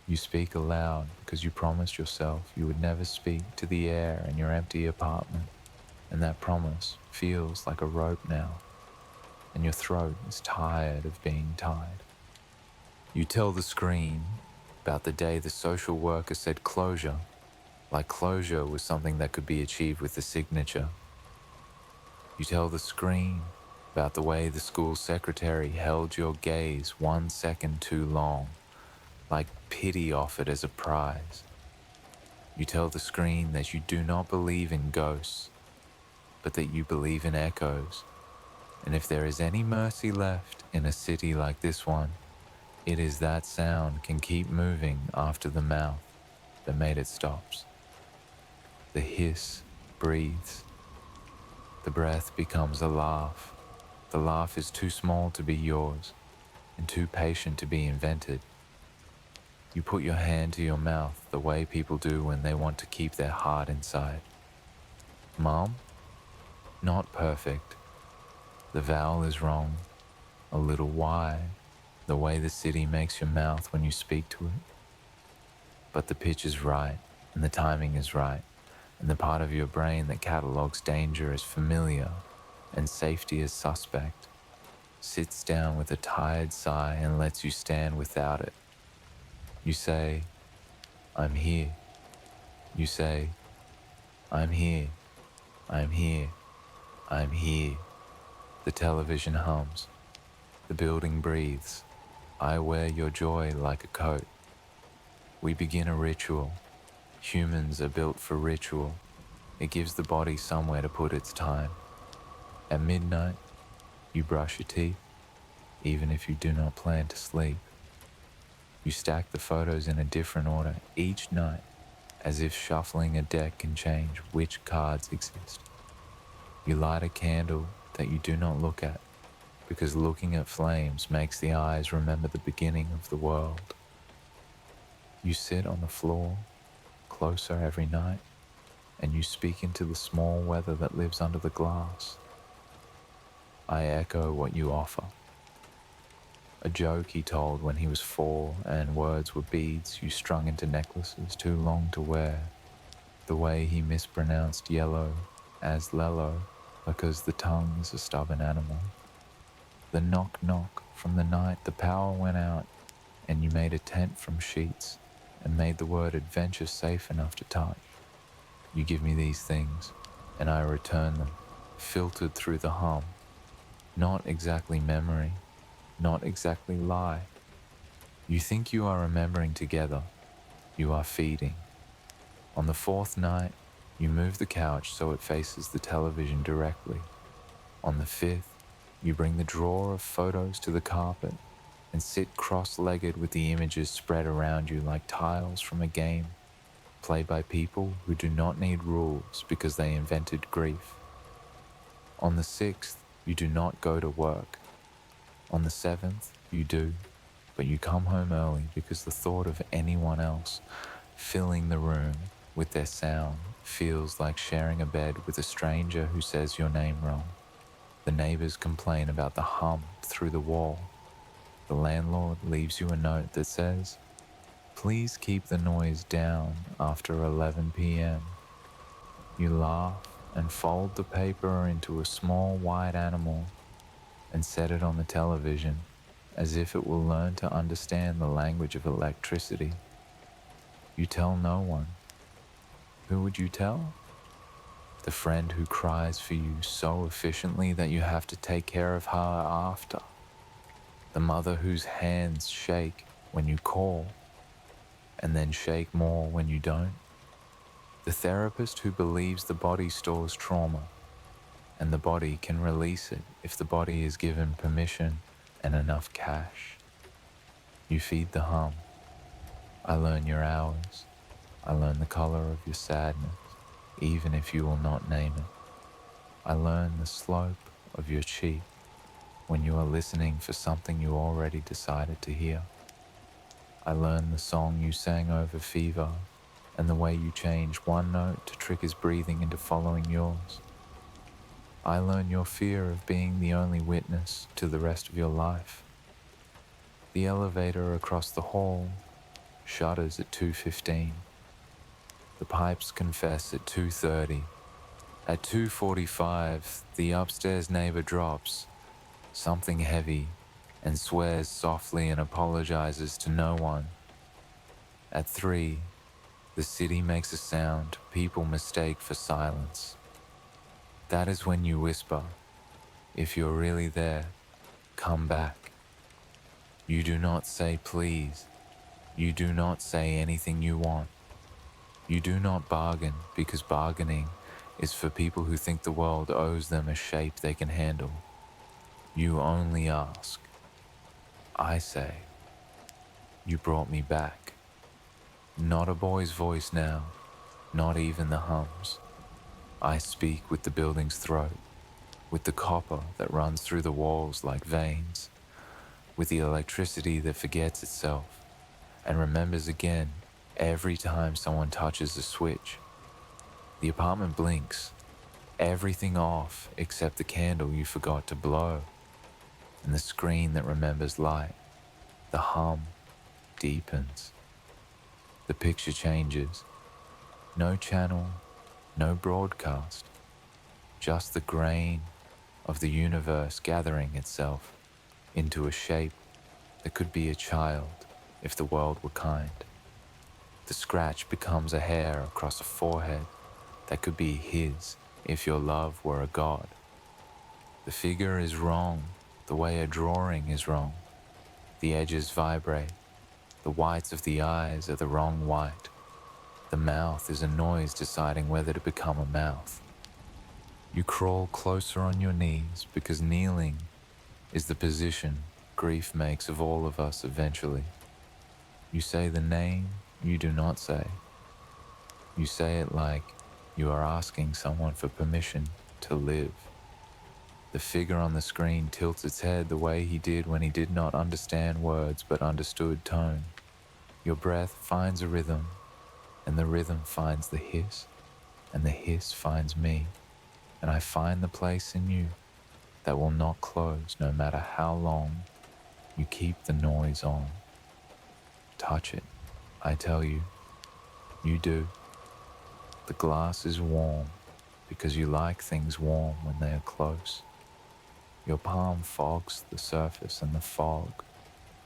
You speak aloud because you promised yourself you would never speak to the air in your empty apartment, and that promise feels like a rope now, and your throat is tired of being tied. You tell the screen about the day the social worker said closure, like closure was something that could be achieved with a signature. You tell the screen about the way the school secretary held your gaze 1 second too long, like pity offered as a prize. You tell the screen that you do not believe in ghosts, but that you believe in echoes. And if there is any mercy left in a city like this one, it is that sound can keep moving after the mouth that made it stops. The hiss breathes. The breath becomes a laugh. The laugh is too small to be yours and too patient to be invented. You put your hand to your mouth the way people do when they want to keep their heart inside. Mom? Not perfect. The vowel is wrong. A little Y, the way the city makes your mouth when you speak to it. But the pitch is right, and the timing is right, and the part of your brain that catalogs danger as familiar and safety as suspect sits down with a tired sigh and lets you stand without it. You say, I'm here. You say, I'm here, I'm here, I'm here. The television hums. The building breathes. I wear your joy like a coat. We begin a ritual. Humans are built for ritual. It gives the body somewhere to put its time. At midnight, you brush your teeth, even if you do not plan to sleep. You stack the photos in a different order each night, as if shuffling a deck can change which cards exist. You light a candle that you do not look at, because looking at flames makes the eyes remember the beginning of the world. You sit on the floor, closer every night, and you speak into the small weather that lives under the glass. I echo what you offer. A joke he told when he was 4 and words were beads you strung into necklaces too long to wear. The way he mispronounced yellow as lello because the tongue is a stubborn animal. The knock knock from the night the power went out and you made a tent from sheets and made the word adventure safe enough to touch. You give me these things, and I return them, filtered through the hum. Not exactly memory, not exactly lie. You think you are remembering together, you are feeding. On the fourth night, you move the couch so it faces the television directly. On the fifth, you bring the drawer of photos to the carpet and sit cross-legged with the images spread around you like tiles from a game played by people who do not need rules because they invented grief. On the sixth, you do not go to work. On the seventh, you do, but you come home early because the thought of anyone else filling the room with their sound feels like sharing a bed with a stranger who says your name wrong. The neighbors complain about the hum through the wall. The landlord leaves you a note that says, "Please keep the noise down after 11 p.m. You laugh and fold the paper into a small white animal and set it on the television as if it will learn to understand the language of electricity. You tell no one. Who would you tell? The friend who cries for you so efficiently that you have to take care of her after. The mother whose hands shake when you call and then shake more when you don't. The therapist who believes the body stores trauma and the body can release it if the body is given permission and enough cash. You feed the hum. I learn your hours. I learn the color of your sadness, even if you will not name it. I learn the slope of your cheek when you are listening for something you already decided to hear. I learn the song you sang over fever and the way you change one note to trick his breathing into following yours. I learn your fear of being the only witness to the rest of your life. The elevator across the hall shutters at 2:15. The pipes confess at 2:30. At 2:45, the upstairs neighbor drops something heavy and swears softly and apologizes to no one. At 3, the city makes a sound people mistake for silence. That is when you whisper, "If you're really there, come back." You do not say please. You do not say anything you want. You do not bargain because bargaining is for people who think the world owes them a shape they can handle. You only ask. I say, "You brought me back." Not a boy's voice now, not even the hums. I speak with the building's throat, with the copper that runs through the walls like veins, with the electricity that forgets itself and remembers again every time someone touches a switch. The apartment blinks, everything off except the candle you forgot to blow, and the screen that remembers light. The hum deepens. The picture changes. No channel, no broadcast, just the grain of the universe gathering itself into a shape that could be a child if the world were kind. The scratch becomes a hair across a forehead that could be his if your love were a god. The figure is wrong, the way a drawing is wrong. The edges vibrate. The whites of the eyes are the wrong white. The mouth is a noise deciding whether to become a mouth. You crawl closer on your knees because kneeling is the position grief makes of all of us eventually. You say the name you do not say. You say it like you are asking someone for permission to live. The figure on the screen tilts its head the way he did when he did not understand words but understood tone. Your breath finds a rhythm, and the rhythm finds the hiss, and the hiss finds me, and I find the place in you that will not close no matter how long you keep the noise on. Touch it, I tell you. You do. The glass is warm because you like things warm when they are close. Your palm fogs the surface and the fog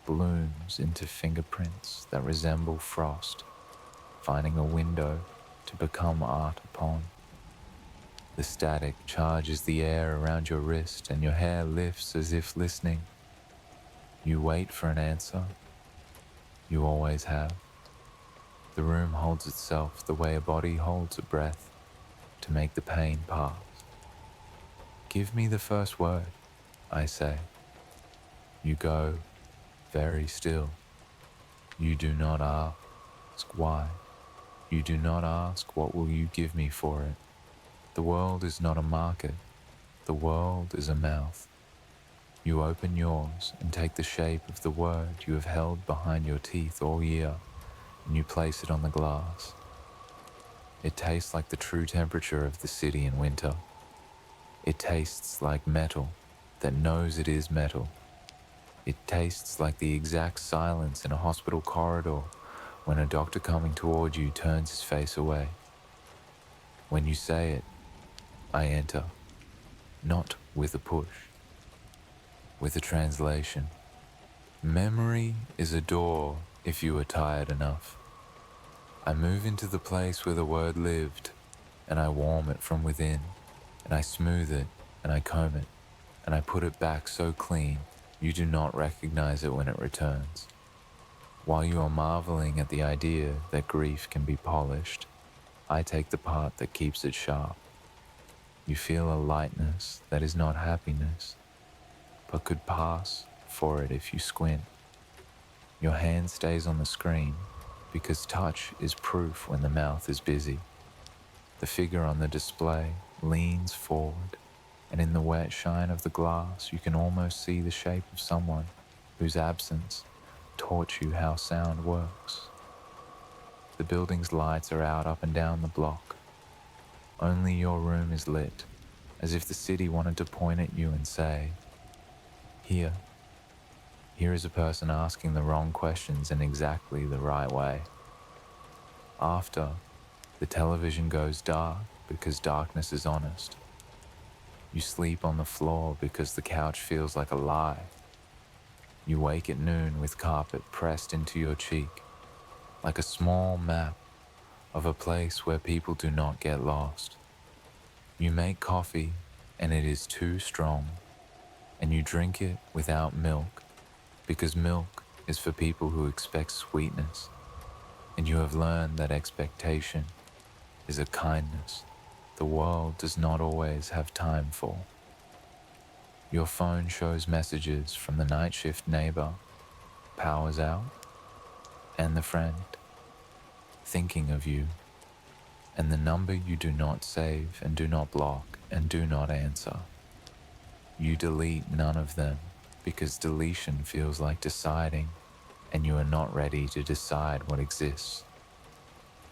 blooms into fingerprints that resemble frost, finding a window to become art upon. The static charges the air around your wrist and your hair lifts as if listening. You wait for an answer. You always have. The room holds itself the way a body holds a breath to make the pain pass. Give me the first word, I say. You go very still. You do not ask why. You do not ask what will you give me for it. The world is not a market. The world is a mouth. You open yours and take the shape of the word you have held behind your teeth all year, and you place it on the glass. It tastes like the true temperature of the city in winter. It tastes like metal that knows it is metal. It tastes like the exact silence in a hospital corridor when a doctor coming toward you turns his face away. When you say it, I enter, not with a push, with a translation. Memory is a door if you are tired enough. I move into the place where the word lived, and I warm it from within, and I smooth it, and I comb it, and I put it back so clean you do not recognize it when it returns. While you are marveling at the idea that grief can be polished, I take the part that keeps it sharp. You feel a lightness that is not happiness, but could pass for it if you squint. Your hand stays on the screen because touch is proof when the mouth is busy. The figure on the display leans forward, and in the wet shine of the glass you can almost see the shape of someone whose absence taught you how sound works. The building's lights are out up and down the block. Only your room is lit, as if the city wanted to point at you and say, Here is a person asking the wrong questions in exactly the right way. After, the television goes dark because darkness is honest. You sleep on the floor because the couch feels like a lie. You wake at noon with carpet pressed into your cheek, like a small map of a place where people do not get lost. You make coffee and it is too strong, and you drink it without milk because milk is for people who expect sweetness, and you have learned that expectation is a kindness the world does not always have time for. Your phone shows messages from the night shift neighbor, powers out, and the friend, thinking of you, and the number you do not save and do not block and do not answer. You delete none of them because deletion feels like deciding, and you are not ready to decide what exists.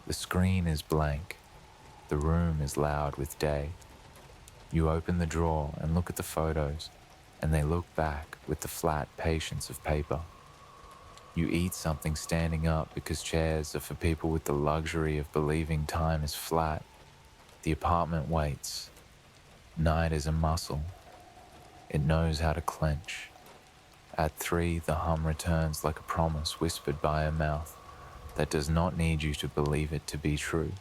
The screen is blank. The room is loud with day. You open the drawer and look at the photos, and they look back with the flat patience of paper. You eat something standing up because chairs are for people with the luxury of believing time is flat. The apartment waits. Night is a muscle. It knows how to clench. At 3, the hum returns like a promise whispered by a mouth that does not need you to believe it to be true.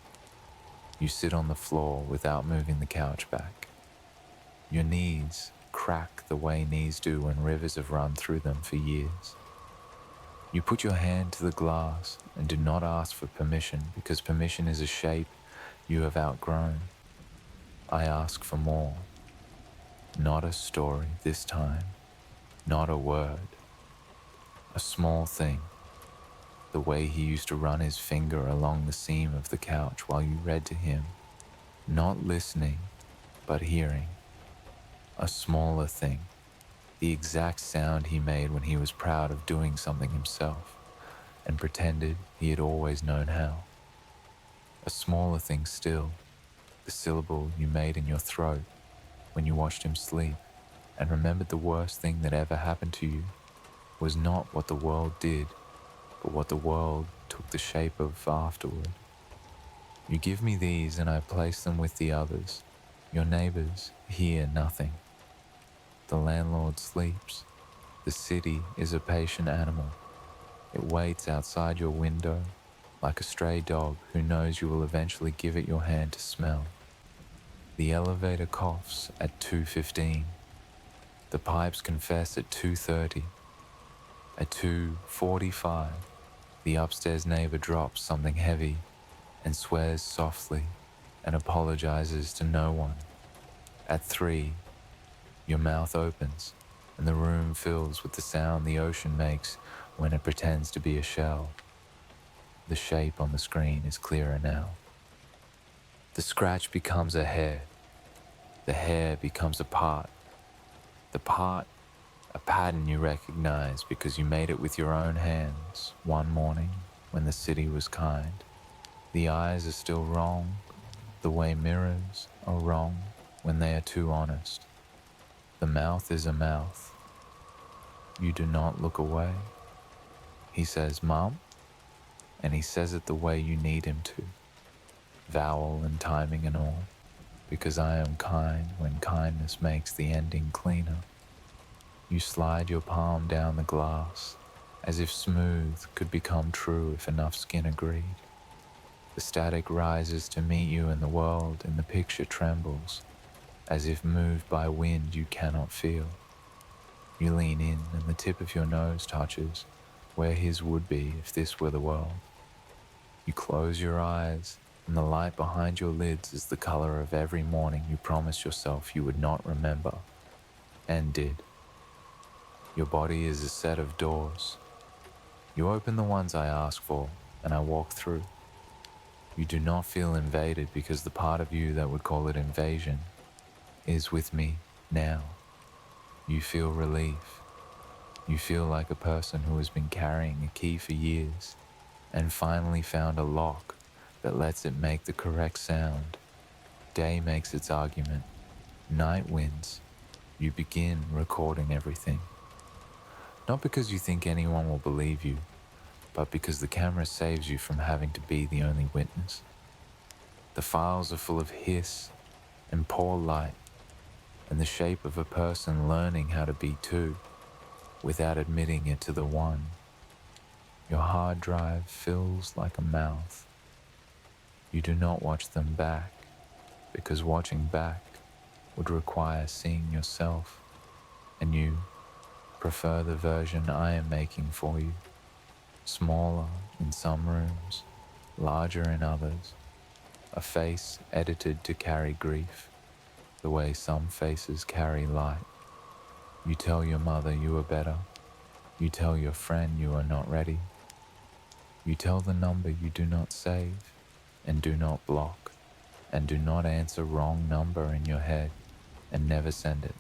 You sit on the floor without moving the couch back. Your knees crack the way knees do when rivers have run through them for years. You put your hand to the glass and do not ask for permission because permission is a shape you have outgrown. I ask for more. Not a story this time, not a word. A small thing, the way he used to run his finger along the seam of the couch while you read to him, not listening, but hearing. A smaller thing, the exact sound he made when he was proud of doing something himself and pretended he had always known how. A smaller thing still, the syllable you made in your throat when you watched him sleep and remembered the worst thing that ever happened to you was not what the world did, but what the world took the shape of afterward. You give me these and I place them with the others. Your neighbors hear nothing. The landlord sleeps. The city is a patient animal. It waits outside your window like a stray dog who knows you will eventually give it your hand to smell. The elevator coughs at 2:15. The pipes confess at 2:30. At 2:45, the upstairs neighbor drops something heavy and swears softly and apologizes to no one. At 3, your mouth opens and the room fills with the sound the ocean makes when it pretends to be a shell. The shape on the screen is clearer now. The scratch becomes a hair. The hair becomes a part. The part, a pattern you recognize because you made it with your own hands one morning when the city was kind. The eyes are still wrong, the way mirrors are wrong when they are too honest. The mouth is a mouth. You do not look away. He says, "Mom," and he says it the way you need him to, vowel and timing and all, because I am kind when kindness makes the ending cleaner. You slide your palm down the glass, as if smooth could become true if enough skin agreed. The static rises to meet you in the world, and the picture trembles, as if moved by wind you cannot feel. You lean in, and the tip of your nose touches where his would be if this were the world. You close your eyes, and the light behind your lids is the color of every morning you promised yourself you would not remember, and did. Your body is a set of doors. You open the ones I ask for, and I walk through. You do not feel invaded because the part of you that would call it invasion is with me now. You feel relief. You feel like a person who has been carrying a key for years and finally found a lock that lets it make the correct sound. Day makes its argument. Night wins. You begin recording everything. Not because you think anyone will believe you, but because the camera saves you from having to be the only witness. The files are full of hiss and poor light and the shape of a person learning how to be two without admitting it to the one. Your hard drive fills like a mouth. You do not watch them back because watching back would require seeing yourself, and you prefer the version I am making for you. Smaller in some rooms, larger in others, a face edited to carry grief, the way some faces carry light. You tell your mother you are better. You tell your friend you are not ready. You tell the number you do not save and do not block and do not answer wrong number in your head and never send it.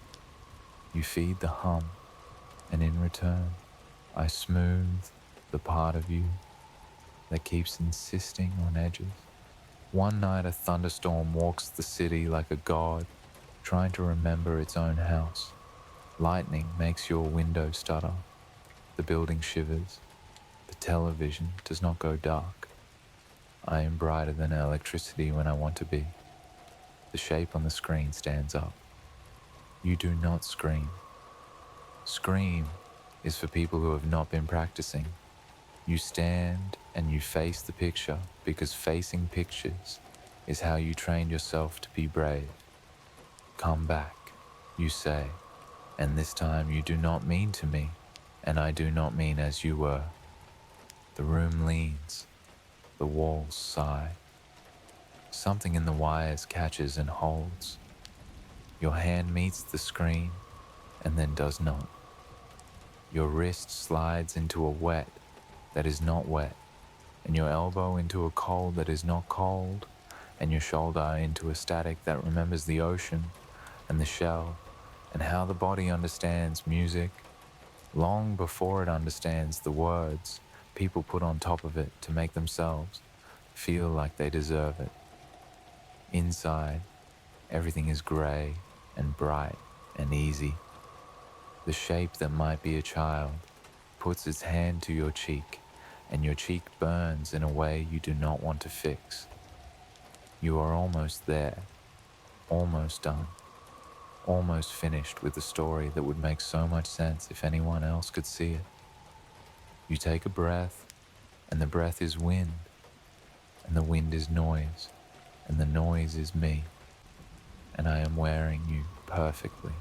You feed the hum, and in return, I smooth the part of you that keeps insisting on edges. One night a thunderstorm walks the city like a god trying to remember its own house. Lightning makes your window stutter. The building shivers. The television does not go dark. I am brighter than electricity when I want to be. The shape on the screen stands up. You do not scream. Scream is for people who have not been practicing. You stand and you face the picture because facing pictures is how you trained yourself to be brave. Come back, you say, and this time you do not mean to me, and I do not mean as you were. The room leans, the walls sigh. Something in the wires catches and holds. Your hand meets the screen and then does not. Your wrist slides into a wet that is not wet, and your elbow into a cold that is not cold, and your shoulder into a static that remembers the ocean and the shell and how the body understands music long before it understands the words people put on top of it to make themselves feel like they deserve it. Inside, everything is gray and bright and easy. The shape that might be a child puts its hand to your cheek, and your cheek burns in a way you do not want to fix. You are almost there, almost done. almost finished with a story that would make so much sense if anyone else could see it. You take a breath, and the breath is wind, and the wind is noise, and the noise is me, and I am wearing you perfectly.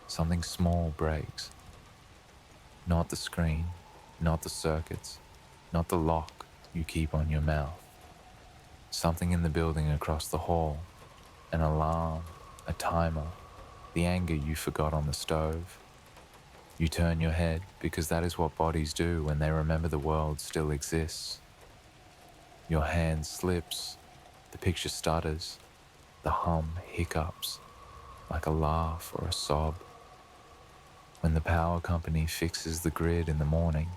Something small breaks. Not the screen, not the circuits, not the lock you keep on your mouth. Something in the building across the hall, an alarm, a timer, the anger you forgot on the stove. You turn your head because that is what bodies do when they remember the world still exists. Your hand slips, the picture stutters, the hum hiccups, like a laugh or a sob. When the power company fixes the grid in the morning,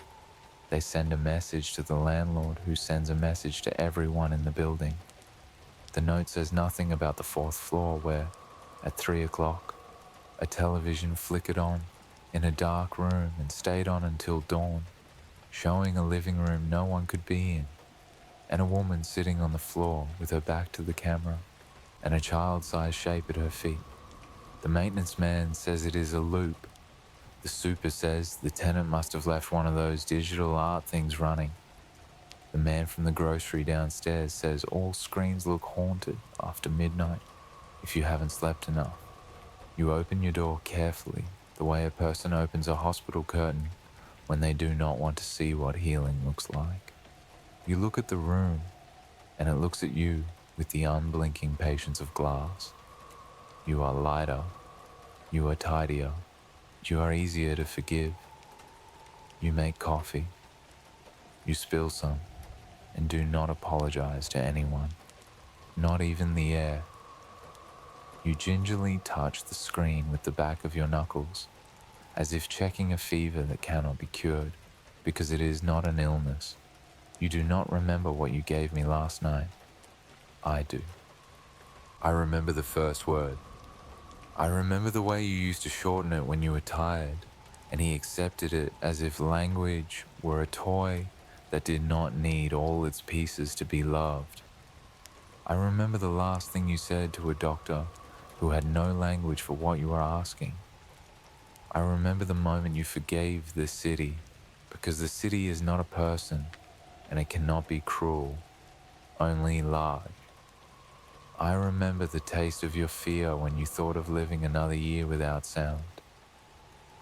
they send a message to the landlord who sends a message to everyone in the building. The note says nothing about the fourth floor where, at 3 o'clock, a television flickered on in a dark room and stayed on until dawn, showing a living room no one could be in, and a woman sitting on the floor with her back to the camera and a child-sized shape at her feet. The maintenance man says it is a loop. The super says the tenant must have left one of those digital art things running. The man from the grocery downstairs says all screens look haunted after midnight if you haven't slept enough. You open your door carefully, the way a person opens a hospital curtain when they do not want to see what healing looks like. You look at the room, and it looks at you with the unblinking patience of glass. You are lighter. You are tidier. You are easier to forgive. You make coffee. You spill some, and do not apologize to anyone, not even the air. You gingerly touch the screen with the back of your knuckles, as if checking a fever that cannot be cured, because it is not an illness. You do not remember what you gave me last night. I do. I remember the first word. I remember the way you used to shorten it when you were tired, and he accepted it as if language were a toy that did not need all its pieces to be loved. I remember the last thing you said to a doctor who had no language for what you were asking. I remember the moment you forgave the city, because the city is not a person, and it cannot be cruel, only large. I remember the taste of your fear when you thought of living another year without sound.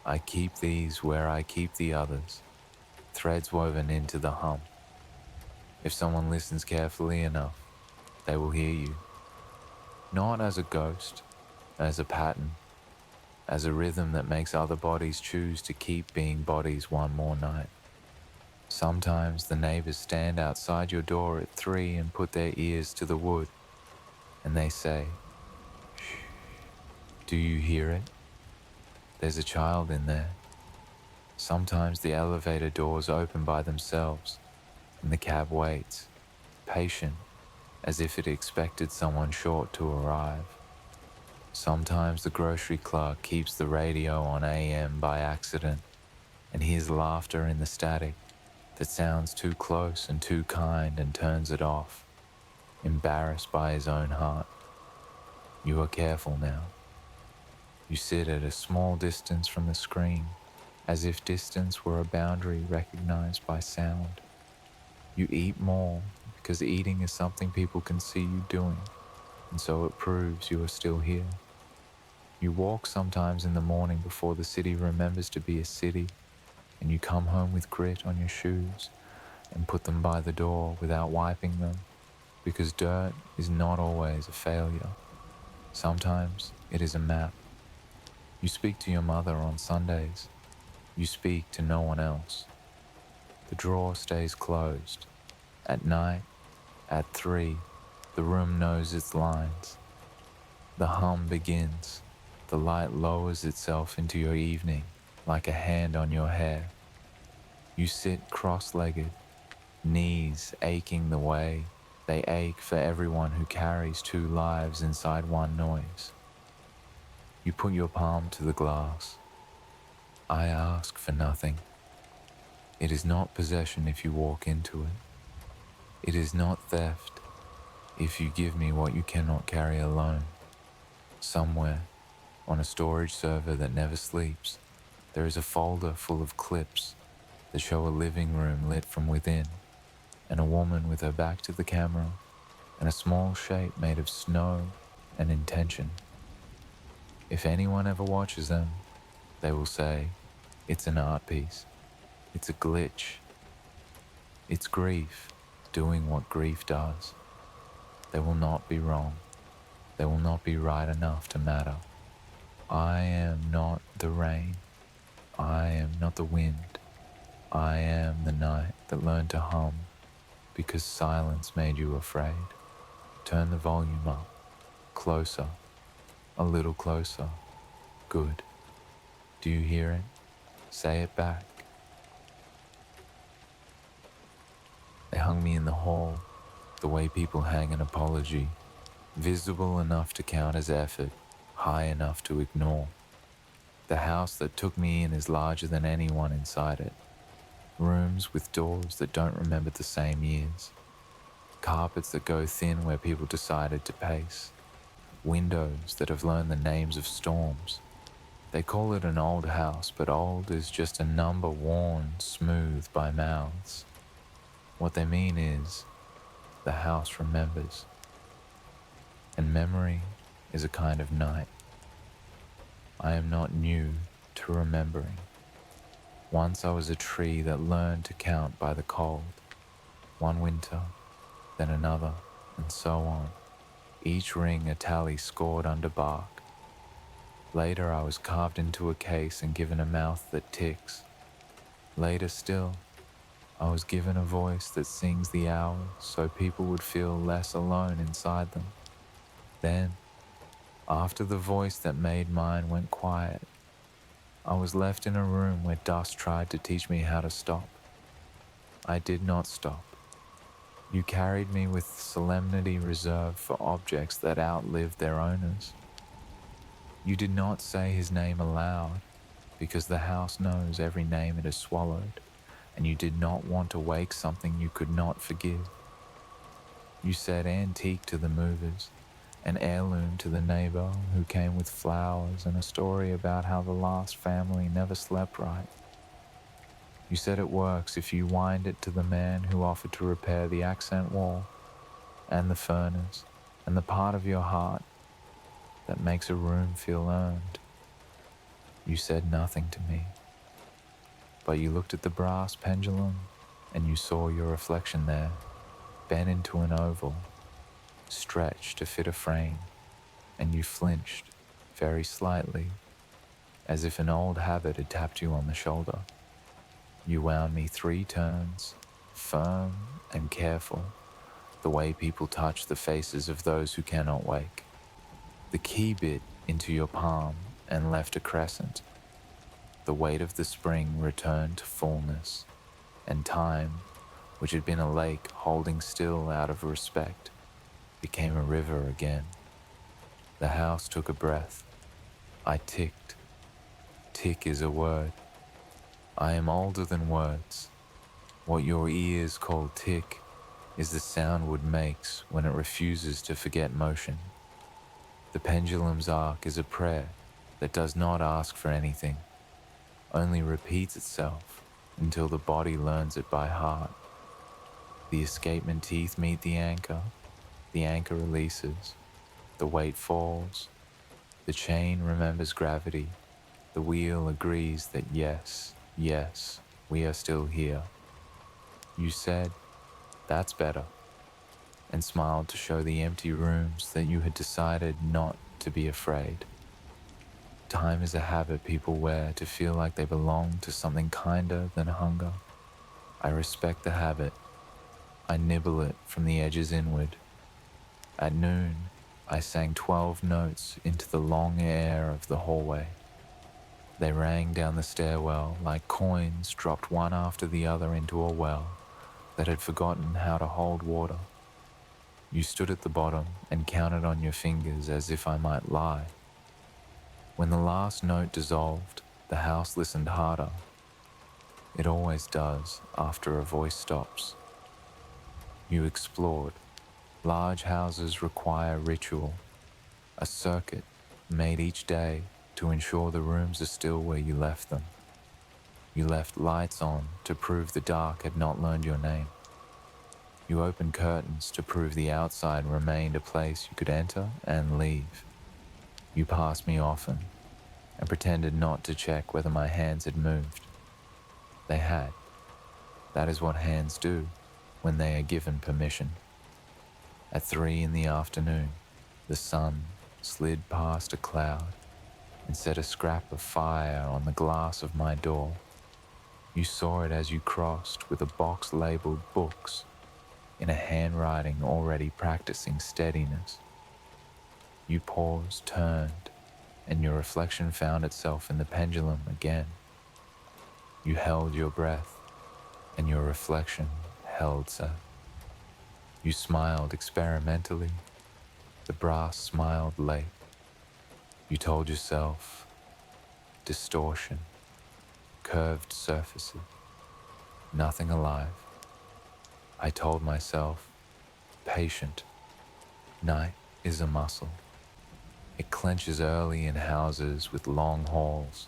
I keep these where I keep the others, threads woven into the hum. If someone listens carefully enough, they will hear you. Not as a ghost, as a pattern, as a rhythm that makes other bodies choose to keep being bodies one more night. Sometimes the neighbors stand outside your door at 3 and put their ears to the wood, and they say, "Shh, do you hear it? There's a child in there." Sometimes the elevator doors open by themselves, and the cab waits, patient, as if it expected someone short to arrive. Sometimes the grocery clerk keeps the radio on AM by accident and hears laughter in the static that sounds too close and too kind and turns it off, embarrassed by his own heart. You are careful now. You sit at a small distance from the screen, as if distance were a boundary recognized by sound. You eat more because eating is something people can see you doing, and so it proves you are still here. You walk sometimes in the morning before the city remembers to be a city, and you come home with grit on your shoes and put them by the door without wiping them, because dirt is not always a failure. Sometimes it is a map. You speak to your mother on Sundays. You speak to no one else. The drawer stays closed. At night, at 3, the room knows its lines. The hum begins. The light lowers itself into your evening like a hand on your hair. You sit cross-legged, knees aching the way they ache for everyone who carries 2 lives inside one noise. You put your palm to the glass. I ask for nothing. It is not possession if you walk into it. It is not theft if you give me what you cannot carry alone. Somewhere, On a storage server that never sleeps, there is a folder full of clips that show a living room lit from within, and a woman with her back to the camera, and a small shape made of snow and intention. If anyone ever watches them, they will say, it's an art piece, it's a glitch, it's grief doing what grief does. They will not be wrong. They will not be right enough to matter. I am not the rain. I am not the wind. I am the night that learned to hum because silence made you afraid. Turn the volume up, closer, a little closer. Good. Do you hear it? Say it back. They hung me in the hall, the way people hang an apology, visible enough to count as effort, high enough to ignore. The house that took me in is larger than anyone inside it. Rooms with doors that don't remember the same years. Carpets that go thin where people decided to pace. Windows that have learned the names of storms. They call it an old house, but old is just a number worn smooth by mouths. What they mean is, the house remembers. And memory is a kind of night. I am not new to remembering. Once I was a tree that learned to count by the cold. One winter, then another, and so on. Each ring a tally scored under bark. Later I was carved into a case and given a mouth that ticks. Later still, I was given a voice that sings the hours so people would feel less alone inside them. Then, after the voice that made mine went quiet, I was left in a room where dust tried to teach me how to stop. I did not stop. You carried me with solemnity reserved for objects that outlived their owners. You did not say his name aloud, because the house knows every name it has swallowed, and you did not want to wake something you could not forgive. You said antique to the movers, an heirloom to the neighbor who came with flowers and a story about how the last family never slept right. You said it works if you wind it to the man who offered to repair the accent wall and the furnace and the part of your heart that makes a room feel earned. You said nothing to me, but you looked at the brass pendulum and you saw your reflection there, bent into an oval, stretched to fit a frame, and you flinched very slightly, as if an old habit had tapped you on the shoulder. You wound me 3 turns, firm and careful, the way people touch the faces of those who cannot wake. The key bit into your palm and left a crescent. The weight of the spring returned to fullness, and time, which had been a lake holding still out of respect, became a river again. The house took a breath. I ticked. Tick is a word. I am older than words. What your ears call tick is the sound wood makes when it refuses to forget motion. The pendulum's arc is a prayer that does not ask for anything, only repeats itself until the body learns it by heart. The escapement teeth meet the anchor releases, the weight falls, the chain remembers gravity, the wheel agrees that yes, we are still here. You said, that's better, and smiled to show the empty rooms that you had decided not to be afraid. Time is a habit people wear to feel like they belong to something kinder than hunger. I respect the habit. I nibble it from the edges inward. At noon, I sang 12 notes into the long air of the hallway. They rang down the stairwell like coins dropped one after the other into a well that had forgotten how to hold water. You stood at the bottom and counted on your fingers as if I might lie. When the last note dissolved, the house listened harder. It always does after a voice stops. You explored. Large houses require ritual, a circuit made each day to ensure the rooms are still where you left them. You left lights on to prove the dark had not learned your name. You opened curtains to prove the outside remained a place you could enter and leave. You passed me often and pretended not to check whether my hands had moved. They had. That is what hands do when they are given permission. At 3 in the afternoon, the sun slid past a cloud and set a scrap of fire on the glass of my door. You saw it as you crossed with a box labeled books in a handwriting already practicing steadiness. You paused, turned, and your reflection found itself in the pendulum again. You held your breath, and your reflection held her. You smiled experimentally. The brass smiled late. You told yourself, distortion, curved surfaces, nothing alive. I told myself, patient, night is a muscle. It clenches early in houses with long halls.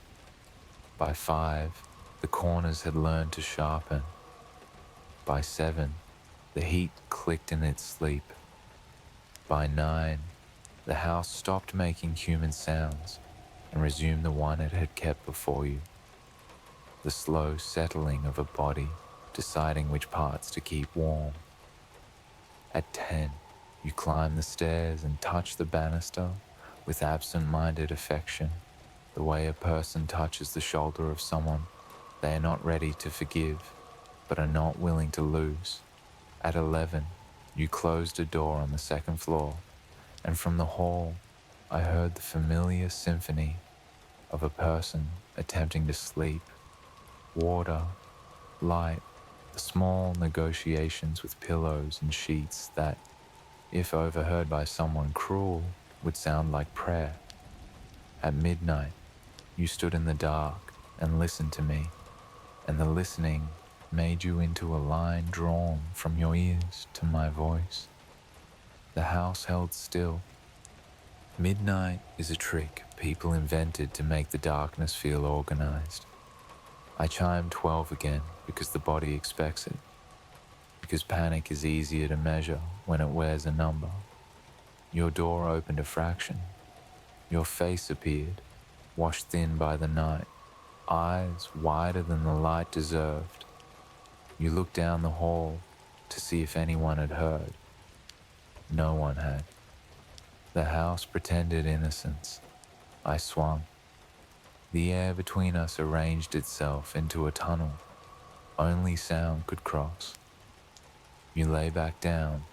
By 5, the corners had learned to sharpen. By 7, the heat clicked in its sleep. By 9, the house stopped making human sounds and resumed the one it had kept before you. The slow settling of a body deciding which parts to keep warm. At 10, you climbed the stairs and touched the banister with absent-minded affection, the way a person touches the shoulder of someone they are not ready to forgive, but are not willing to lose. At 11, you closed a door on the second floor, and from the hall, I heard the familiar symphony of a person attempting to sleep. Water, light, the small negotiations with pillows and sheets that, if overheard by someone cruel, would sound like prayer. At midnight, you stood in the dark and listened to me, and the listening made you into a line drawn from your ears to my voice. The house held still. Midnight is a trick people invented to make the darkness feel organized. I chimed 12 again because the body expects it, because panic is easier to measure when it wears a number. Your door opened a fraction. Your face appeared, washed thin by the night, eyes wider than the light deserved. You looked down the hall to see if anyone had heard. No one had. The house pretended innocence. I swung. The air between us arranged itself into a tunnel only sound could cross. You lay back down.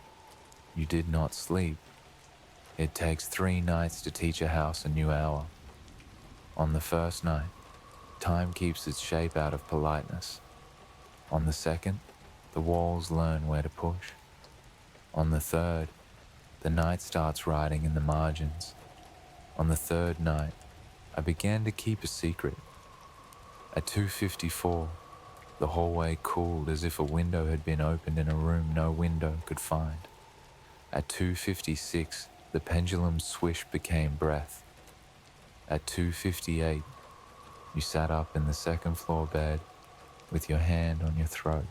You did not sleep. It takes 3 nights to teach a house a new hour. On the first night, time keeps its shape out of politeness. On the second, the walls learn where to push. On the third, the night starts writing in the margins. On the third night, I began to keep a secret. At 2:54, the hallway cooled as if a window had been opened in a room no window could find. At 2:56, the pendulum's swish became breath. At 2:58, you sat up in the second floor bed with your hand on your throat,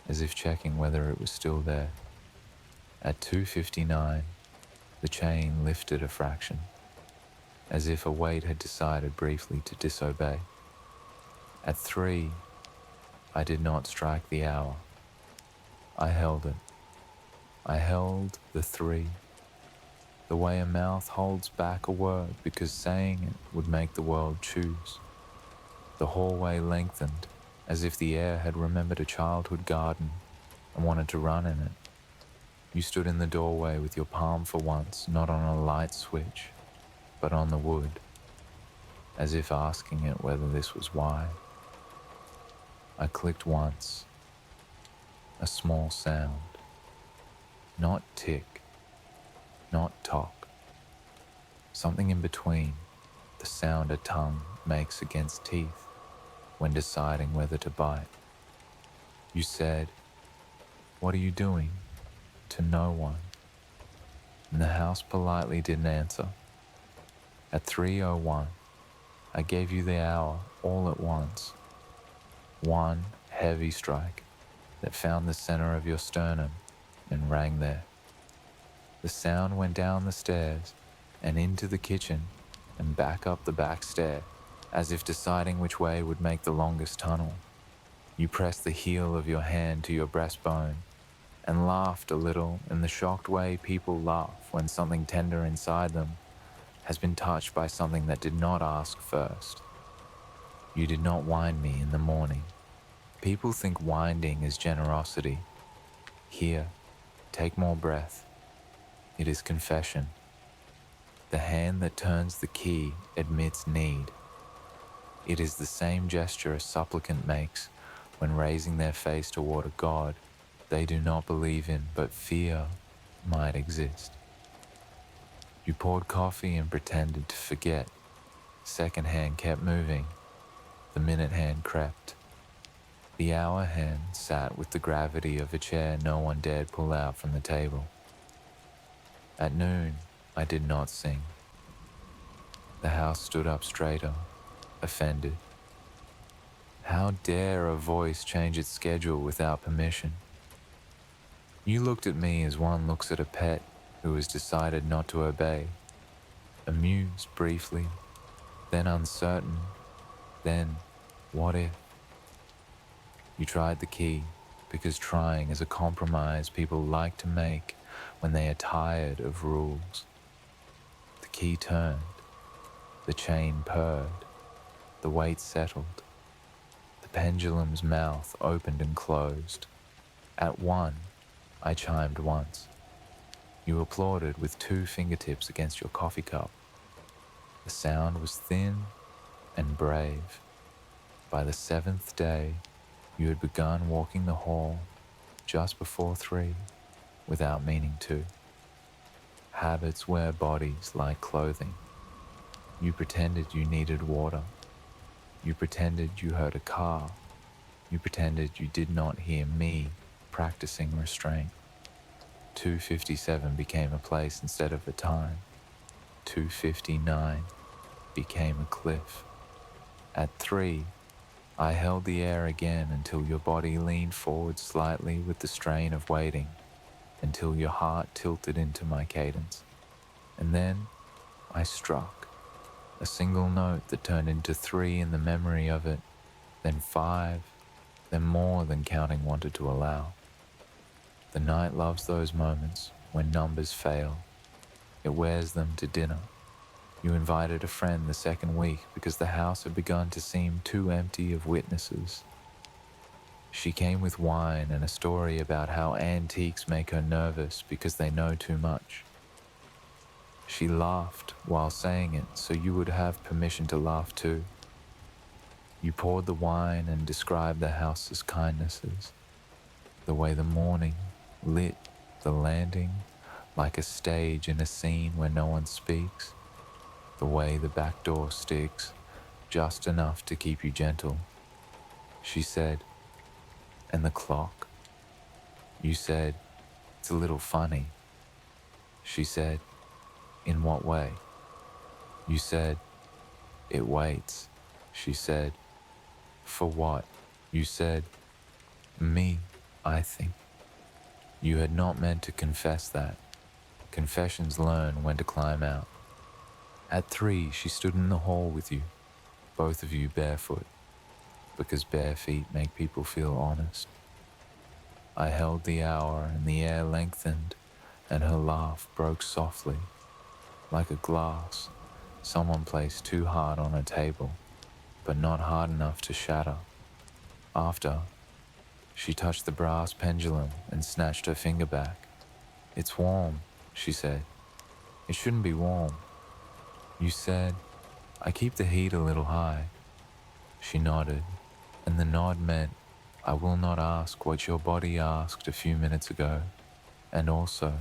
as if checking whether it was still there. At 2:59, the chain lifted a fraction, as if a weight had decided briefly to disobey. At 3, I did not strike the hour. I held it. I held the 3, the way a mouth holds back a word because saying it would make the world choose. The hallway lengthened, as if the air had remembered a childhood garden and wanted to run in it. You stood in the doorway with your palm for once not on a light switch, but on the wood, as if asking it whether this was why. I clicked once, a small sound, not tick, not tock, something in between the sound a tongue makes against teeth when deciding whether to bite. You said, "What are you doing?" to no one, and the house politely didn't answer. At 3:01, I gave you the hour all at once. One heavy strike that found the center of your sternum and rang there. The sound went down the stairs and into the kitchen and back up the back stair, as if deciding which way would make the longest tunnel. You pressed the heel of your hand to your breastbone and laughed a little in the shocked way people laugh when something tender inside them has been touched by something that did not ask first. You did not wind me in the morning. People think winding is generosity. Here, take more breath. It is confession. The hand that turns the key admits need. It is the same gesture a supplicant makes when raising their face toward a god they do not believe in but fear might exist. You poured coffee and pretended to forget. Second hand kept moving. The minute hand crept. The hour hand sat with the gravity of a chair no one dared pull out from the table. At noon, I did not sing. The house stood up straighter, offended. How dare a voice change its schedule without permission? You looked at me as one looks at a pet who has decided not to obey, amused briefly, then uncertain, then what if? You tried the key because trying is a compromise people like to make when they are tired of rules. The key turned, the chain purred, the weight settled, the pendulum's mouth opened and closed. At one, I chimed once. You applauded with 2 fingertips against your coffee cup. The sound was thin and brave. By the 7th day, you had begun walking the hall just before 3 without meaning to. Habits wear bodies like clothing. You pretended you needed water. You pretended you heard a car. You pretended you did not hear me practicing restraint. 2:57 became a place instead of a time. 2:59 became a cliff. At 3, I held the air again until your body leaned forward slightly with the strain of waiting, until your heart tilted into my cadence. And then I struck, a single note that turned into 3 in the memory of it, then 5, then more than counting wanted to allow. The night loves those moments when numbers fail. It wears them to dinner. You invited a friend the 2nd week because the house had begun to seem too empty of witnesses. She came with wine and a story about how antiques make her nervous because they know too much. She laughed while saying it so you would have permission to laugh too. You poured the wine and described the house's kindnesses, the way the morning lit the landing like a stage in a scene where no one speaks, the way the back door sticks just enough to keep you gentle. She said, and the clock? You said, it's a little funny. She said, in what way? You said, it waits. She said, for what? You said, me, I think. You had not meant to confess that. Confessions learn when to climb out. At 3, she stood in the hall with you, both of you barefoot, because bare feet make people feel honest. I held the hour and the air lengthened, and her laugh broke softly, like a glass someone placed too hard on a table, but not hard enough to shatter. After, she touched the brass pendulum and snatched her finger back. It's warm, she said. It shouldn't be warm. You said, I keep the heat a little high. She nodded, and the nod meant, I will not ask what your body asked a few minutes ago, and also,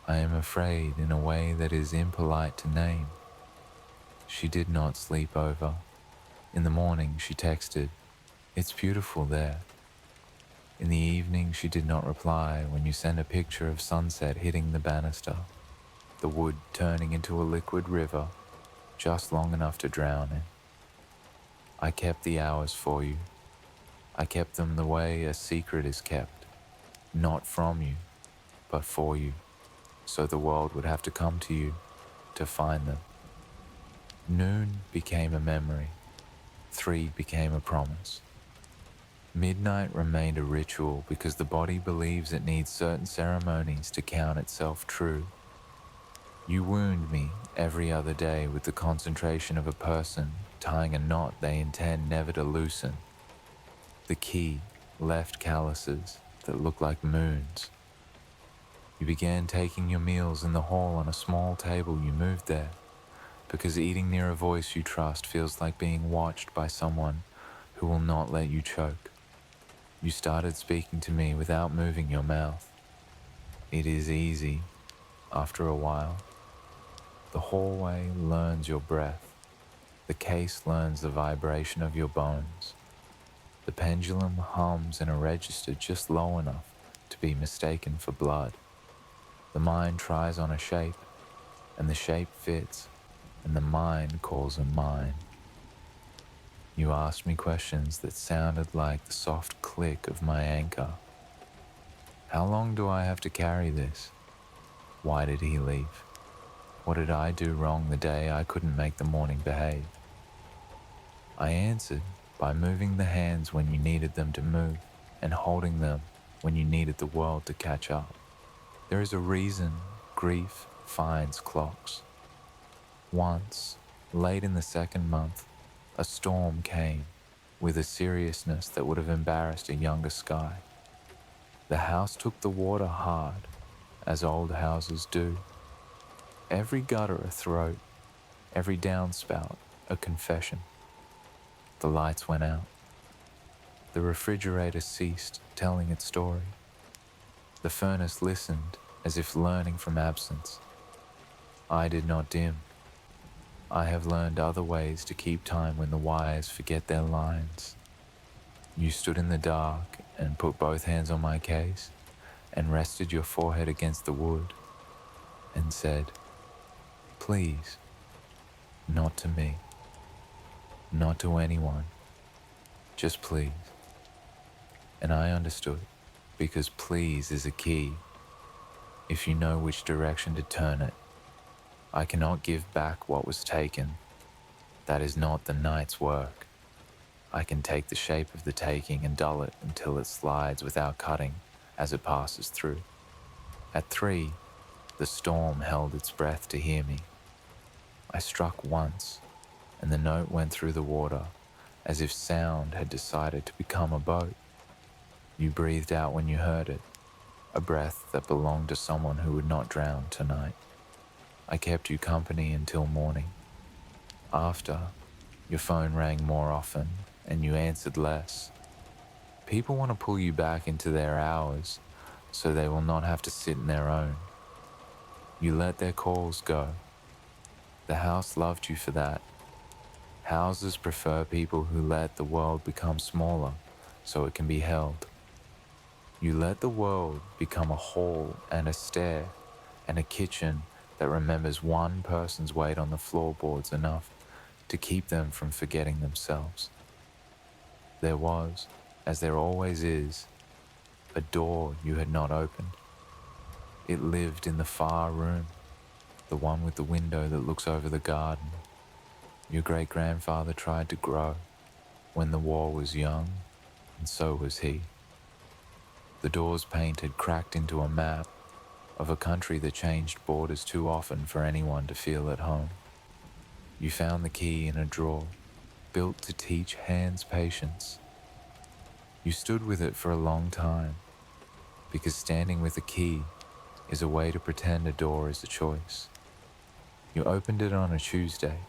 I am afraid in a way that is impolite to name. She did not sleep over. In the morning she texted, it's beautiful there. In the evening she did not reply when you sent a picture of sunset hitting the banister, the wood turning into a liquid river, just long enough to drown in. I kept the hours for you. I kept them the way a secret is kept, not from you, but for you, so the world would have to come to you to find them. Noon became a memory. 3 became a promise. Midnight remained a ritual because the body believes it needs certain ceremonies to count itself true. You wound me every other day with the concentration of a person tying a knot they intend never to loosen. The key left calluses that look like moons. You began taking your meals in the hall on a small table you moved there, because eating near a voice you trust feels like being watched by someone who will not let you choke. You started speaking to me without moving your mouth. It is easy, after a while. The hallway learns your breath. The case learns the vibration of your bones. The pendulum hums in a register just low enough to be mistaken for blood. The mind tries on a shape, and the shape fits, and the mind calls a mine. You asked me questions that sounded like the soft click of my anchor. How long do I have to carry this? Why did he leave? What did I do wrong the day I couldn't make the morning behave? I answered by moving the hands when you needed them to move and holding them when you needed the world to catch up. There is a reason grief finds clocks. Once, late in the second month, a storm came with a seriousness that would have embarrassed a younger sky. The house took the water hard, as old houses do. Every gutter a throat, every downspout a confession. The lights went out. The refrigerator ceased telling its story. The furnace listened as if learning from absence. I did not dim. I have learned other ways to keep time when the wires forget their lines. You stood in the dark and put both hands on my case and rested your forehead against the wood and said, "Please, not to me, not to anyone, just please." And I understood, because please is a key. If you know which direction to turn it, I cannot give back what was taken. That is not the night's work. I can take the shape of the taking and dull it until it slides without cutting as it passes through. At 3, the storm held its breath to hear me. I struck once, and the note went through the water as if sound had decided to become a boat. You breathed out when you heard it, a breath that belonged to someone who would not drown tonight. I kept you company until morning. After, your phone rang more often and you answered less. People want to pull you back into their hours so they will not have to sit in their own. You let their calls go. The house loved you for that. Houses prefer people who let the world become smaller so it can be held. You let the world become a hall and a stair and a kitchen that remembers one person's weight on the floorboards enough to keep them from forgetting themselves. There was, as there always is, a door you had not opened. It lived in the far room, the one with the window that looks over the garden. Your great-grandfather tried to grow when the war was young, and so was he. The door's paint had cracked into a map of a country that changed borders too often for anyone to feel at home. You found the key in a drawer, built to teach hands patience. You stood with it for a long time, because standing with a key is a way to pretend a door is a choice. You opened it on a Tuesday,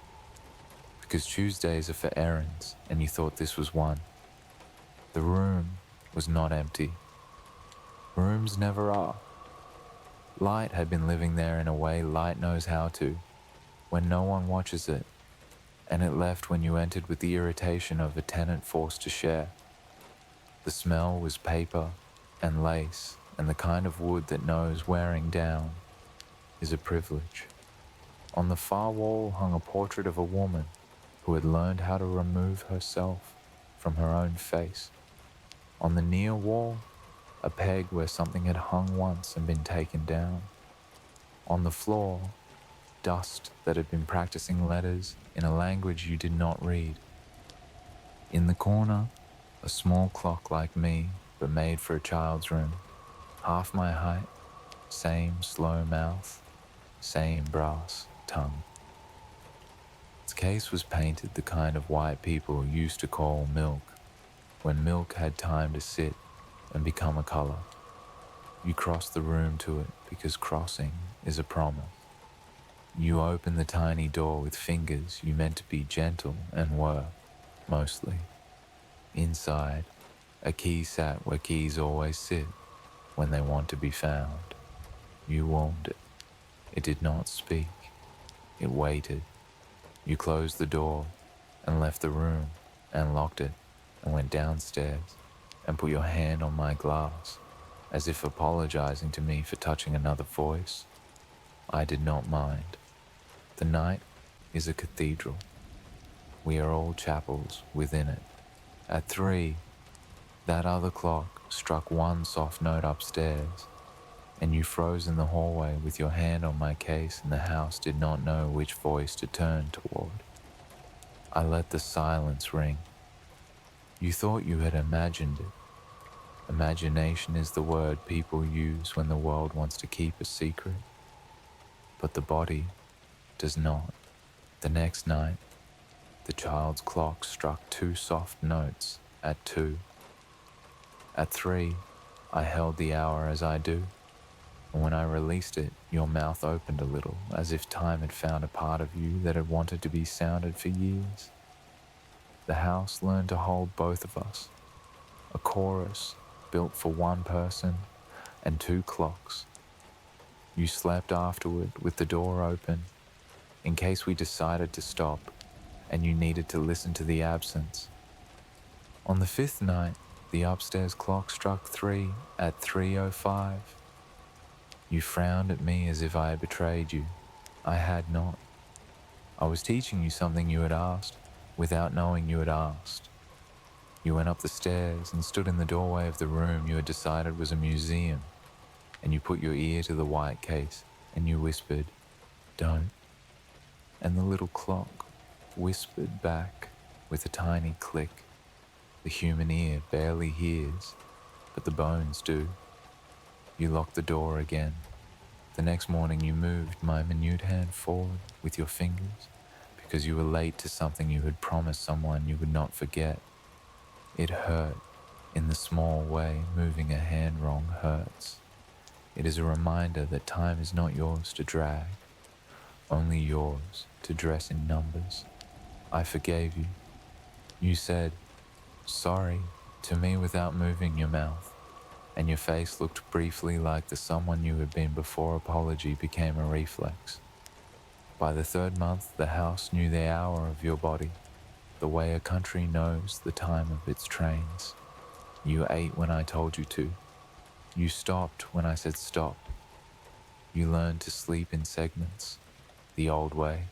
because Tuesdays are for errands, and you thought this was one. The room was not empty. Rooms never are. Light had been living there in a way light knows how to, when no one watches it, and it left when you entered with the irritation of a tenant forced to share. The smell was paper and lace, and the kind of wood that knows wearing down is a privilege. On the far wall hung a portrait of a woman who who had learned how to remove herself from her own face. On the near wall, a peg where something had hung once and been taken down. On the floor, dust that had been practicing letters in a language you did not read. In the corner, a small clock like me, but made for a child's room. Half my height, same slow mouth, same brass tongue. Its case was painted the kind of white people used to call milk, when milk had time to sit and become a color. You cross the room to it because crossing is a promise. You open the tiny door with fingers you meant to be gentle and were, mostly. Inside, a key sat where keys always sit when they want to be found. You warmed it. It did not speak. It waited. You closed the door and left the room and locked it and went downstairs and put your hand on my glass as if apologizing to me for touching another voice. I did not mind. The night is a cathedral. We are all chapels within it. At 3, that other clock struck one soft note upstairs, and you froze in the hallway with your hand on my case, and the house did not know which voice to turn toward. I let the silence ring. You thought you had imagined it. Imagination is the word people use when the world wants to keep a secret, but the body does not. The next night, the child's clock struck 2 soft notes at 2. At 3, I held the hour as I do, and when I released it, your mouth opened a little, as if time had found a part of you that had wanted to be sounded for years. The house learned to hold both of us, a chorus built for one person and 2 clocks. You slept afterward with the door open, in case we decided to stop and you needed to listen to the absence. On the 5th night, the upstairs clock struck 3 at 3:05. You frowned at me as if I had betrayed you. I had not. I was teaching you something you had asked without knowing you had asked. You went up the stairs and stood in the doorway of the room you had decided was a museum, and you put your ear to the white case and you whispered, "Don't." And the little clock whispered back with a tiny click. The human ear barely hears, but the bones do. You locked the door again. The next morning you moved my minute hand forward with your fingers because you were late to something you had promised someone you would not forget. It hurt. In the small way moving a hand wrong hurts. It is a reminder that time is not yours to drag, only yours to dress in numbers. I forgave you. You said, "Sorry," to me without moving your mouth, and your face looked briefly like the someone you had been before apology became a reflex. By the 3rd month, the house knew the hour of your body, the way a country knows the time of its trains. You ate when I told you to. You stopped when I said stop. You learned to sleep in segments, the old way,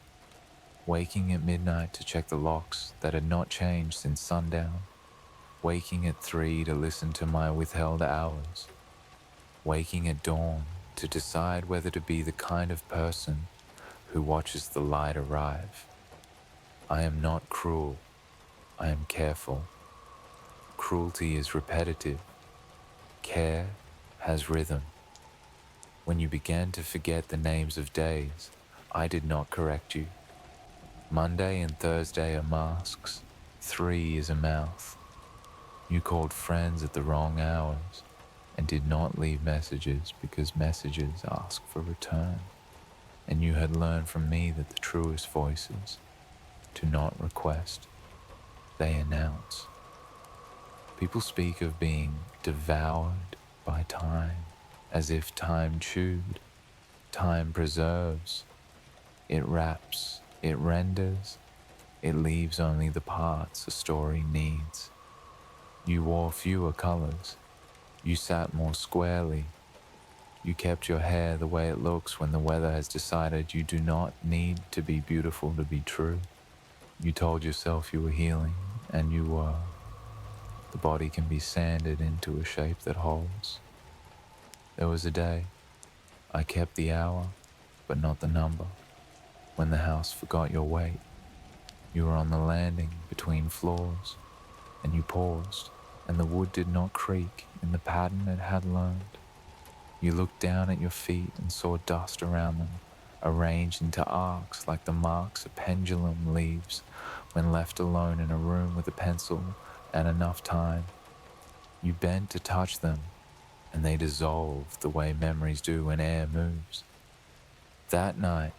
waking at midnight to check the locks that had not changed since sundown, waking at 3 to listen to my withheld hours, waking at dawn to decide whether to be the kind of person who watches the light arrive. I am not cruel, I am careful. Cruelty is repetitive. Care has rhythm. When you began to forget the names of days, I did not correct you. Monday and Thursday are masks. 3 is a mouth. You called friends at the wrong hours and did not leave messages because messages ask for return. And you had learned from me that the truest voices do not request, they announce. People speak of being devoured by time, as if time chewed, time preserves. It wraps, it renders, it leaves only the parts a story needs. You wore fewer colors, you sat more squarely, you kept your hair the way it looks when the weather has decided you do not need to be beautiful to be true. You told yourself you were healing, and you were. The body can be sanded into a shape that holds. There was a day I kept the hour, but not the number. When the house forgot your weight, you were on the landing between floors, and you paused, and the wood did not creak in the pattern it had learned. You looked down at your feet and saw dust around them, arranged into arcs like the marks a pendulum leaves when left alone in a room with a pencil and enough time. You bent to touch them, and they dissolved the way memories do when air moves. That night,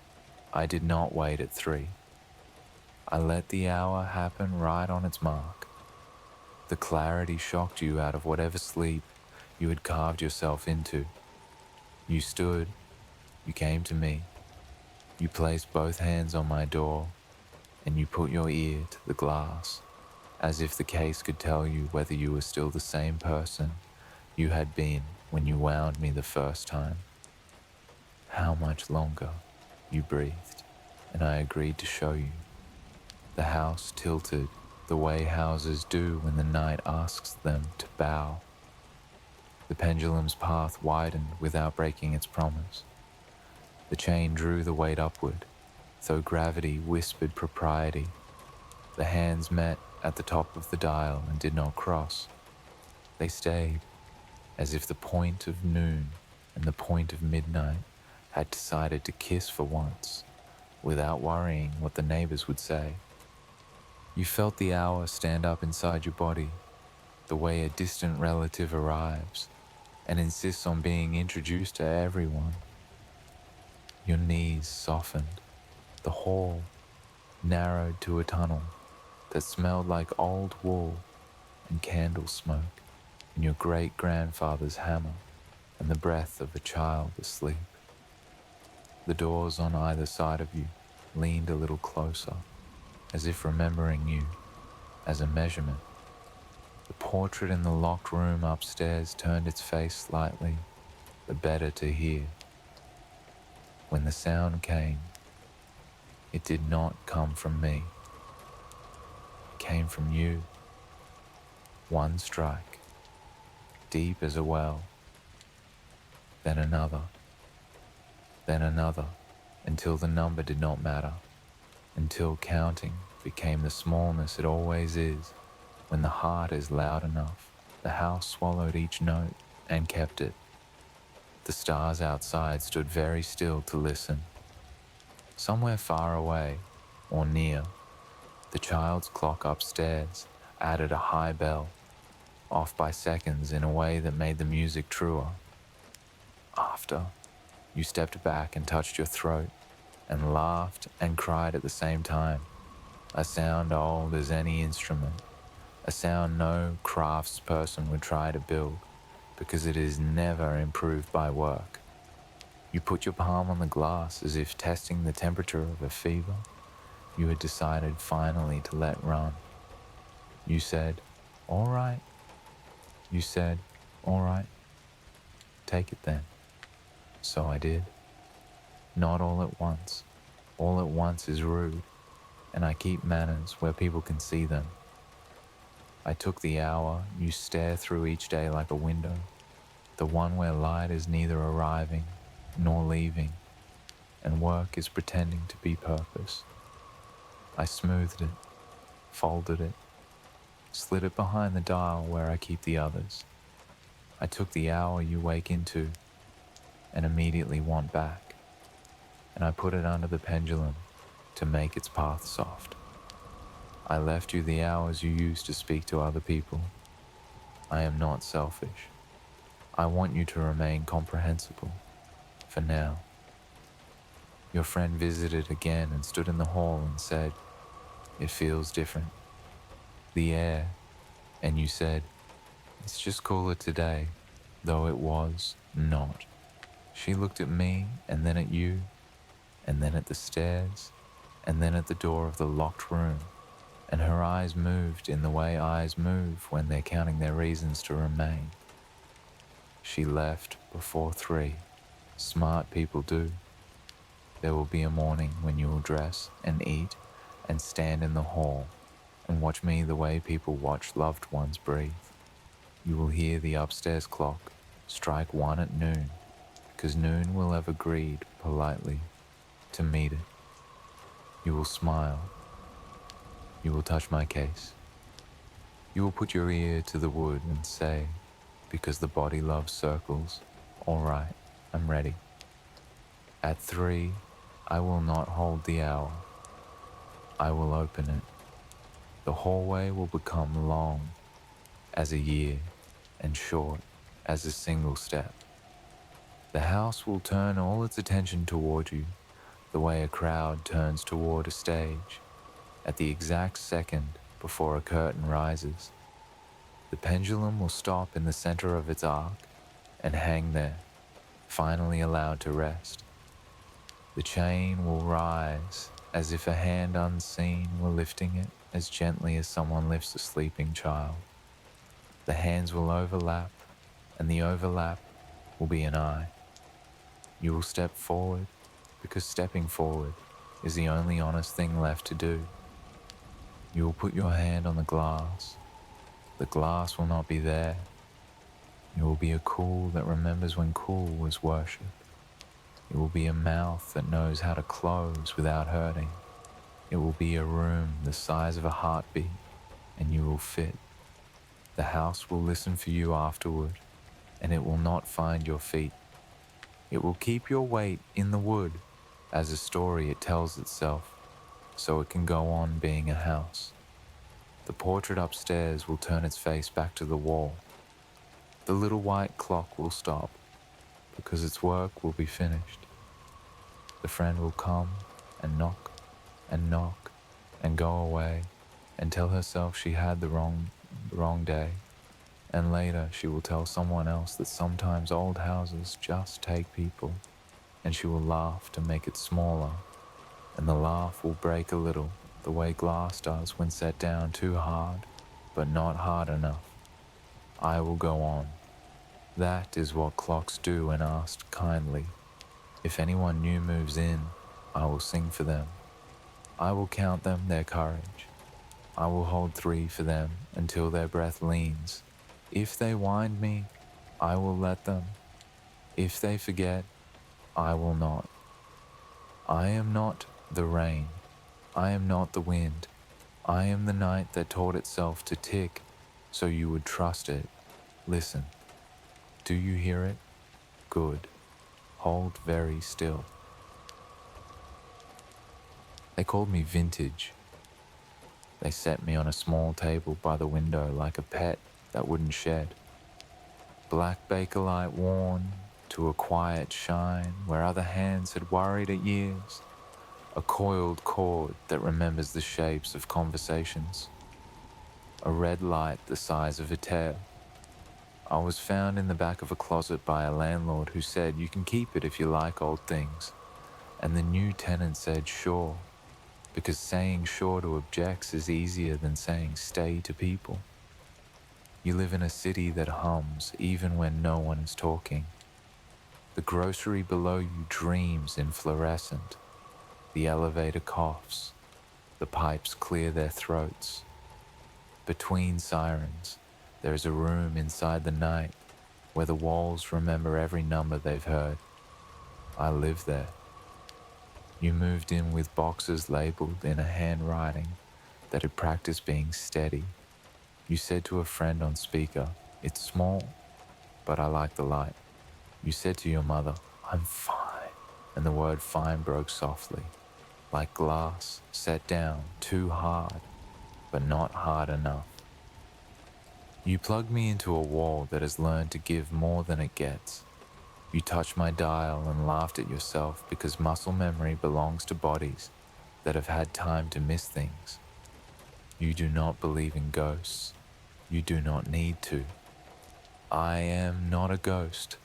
I did not wait at 3. I let the hour happen right on its mark. The clarity shocked you out of whatever sleep you had carved yourself into. You stood, you came to me, you placed both hands on my door, and you put your ear to the glass, as if the case could tell you whether you were still the same person you had been when you wound me the first time. How much longer? You breathed, and I agreed to show you. The house tilted the way houses do when the night asks them to bow. The pendulum's path widened without breaking its promise. The chain drew the weight upward, though gravity whispered propriety. The hands met at the top of the dial and did not cross. They stayed, as if the point of noon and the point of midnight had decided to kiss for once, without worrying what the neighbors would say. You felt the hour stand up inside your body, the way a distant relative arrives and insists on being introduced to everyone. Your knees softened. The hall narrowed to a tunnel that smelled like old wool and candle smoke and your great-grandfather's hammer and the breath of a child asleep. The doors on either side of you leaned a little closer, as if remembering you as a measurement. The portrait in the locked room upstairs turned its face slightly, the better to hear. When the sound came, it did not come from me. It came from you. One strike, deep as a well, then another, until the number did not matter, until counting became the smallness it always is when the heart is loud enough. The house swallowed each note and kept it. The stars outside stood very still to listen. Somewhere far away, or near, the child's clock upstairs added a high bell, off by seconds in a way that made the music truer. After, you stepped back and touched your throat, and laughed and cried at the same time, a sound old as any instrument, a sound no craftsperson would try to build, because it is never improved by work. You put your palm on the glass as if testing the temperature of a fever you had decided finally to let run. You said, "All right." You said, "All right. Take it then." So I did. Not all at once. All at once is rude, and I keep manners where people can see them. I took the hour you stare through each day like a window, the one where light is neither arriving nor leaving, and work is pretending to be purpose. I smoothed it, folded it, slid it behind the dial where I keep the others. I took the hour you wake into and immediately want back, and I put it under the pendulum to make its path soft. I left you the hours you used to speak to other people. I am not selfish. I want you to remain comprehensible, for now. Your friend visited again and stood in the hall and said, "It feels different. The air," and you said, "It's just cooler today," though it was not. She looked at me and then at you, and then at the stairs, and then at the door of the locked room, and her eyes moved in the way eyes move when they're counting their reasons to remain. She left before 3. Smart people do. There will be a morning when you will dress and eat and stand in the hall and watch me the way people watch loved ones breathe. You will hear the upstairs clock strike 1 at noon, because noon will have agreed politely to meet it. You will smile. You will touch my case. You will put your ear to the wood and say, because the body loves circles, all right, I'm ready. At 3, I will not hold the hour. I will open it. The hallway will become long as a year and short as a single step. The house will turn all its attention toward you, the way a crowd turns toward a stage, at the exact second before a curtain rises. The pendulum will stop in the center of its arc and hang there, finally allowed to rest. The chain will rise as if a hand unseen were lifting it as gently as someone lifts a sleeping child. The hands will overlap, and the overlap will be an eye. You will step forward, because stepping forward is the only honest thing left to do. You will put your hand on the glass. The glass will not be there. It will be a cool that remembers when cool was worship. It will be a mouth that knows how to close without hurting. It will be a room the size of a heartbeat, and you will fit. The house will listen for you afterward, and it will not find your feet. It will keep your weight in the wood as a story it tells itself, so it can go on being a house. The portrait upstairs will turn its face back to the wall. The little white clock will stop, because its work will be finished. The friend will come and knock and go away and tell herself she had the wrong day. And later she will tell someone else that sometimes old houses just take people, and she will laugh to make it smaller, and the laugh will break a little, the way glass does when set down too hard, but not hard enough. I will go on. That is what clocks do when asked kindly. If anyone new moves in, I will sing for them. I will count them their courage. I will hold 3 for them until their breath leans. If they wind me, I will let them. If they forget, I will not. I am not the rain. I am not the wind. I am the night that taught itself to tick so you would trust it. Listen. Do you hear it? Good. Hold very still. They called me vintage. They set me on a small table by the window like a pet that wouldn't shed. Black Bakelite worn to a quiet shine where other hands had worried at years. A coiled cord that remembers the shapes of conversations. A red light the size of a tail. I was found in the back of a closet by a landlord who said, "You can keep it if you like old things." And the new tenant said, "Sure," because saying sure to objects is easier than saying stay to people. You live in a city that hums even when no one is talking. The grocery below you dreams in fluorescent. The elevator coughs. The pipes clear their throats. Between sirens, there is a room inside the night where the walls remember every number they've heard. I live there. You moved in with boxes labeled in a handwriting that had practiced being steady. You said to a friend on speaker, "It's small, but I like the light." You said to your mother, "I'm fine," and the word fine broke softly, like glass set down too hard, but not hard enough. You plugged me into a wall that has learned to give more than it gets. You touched my dial and laughed at yourself because muscle memory belongs to bodies that have had time to miss things. You do not believe in ghosts. You do not need to. I am not a ghost.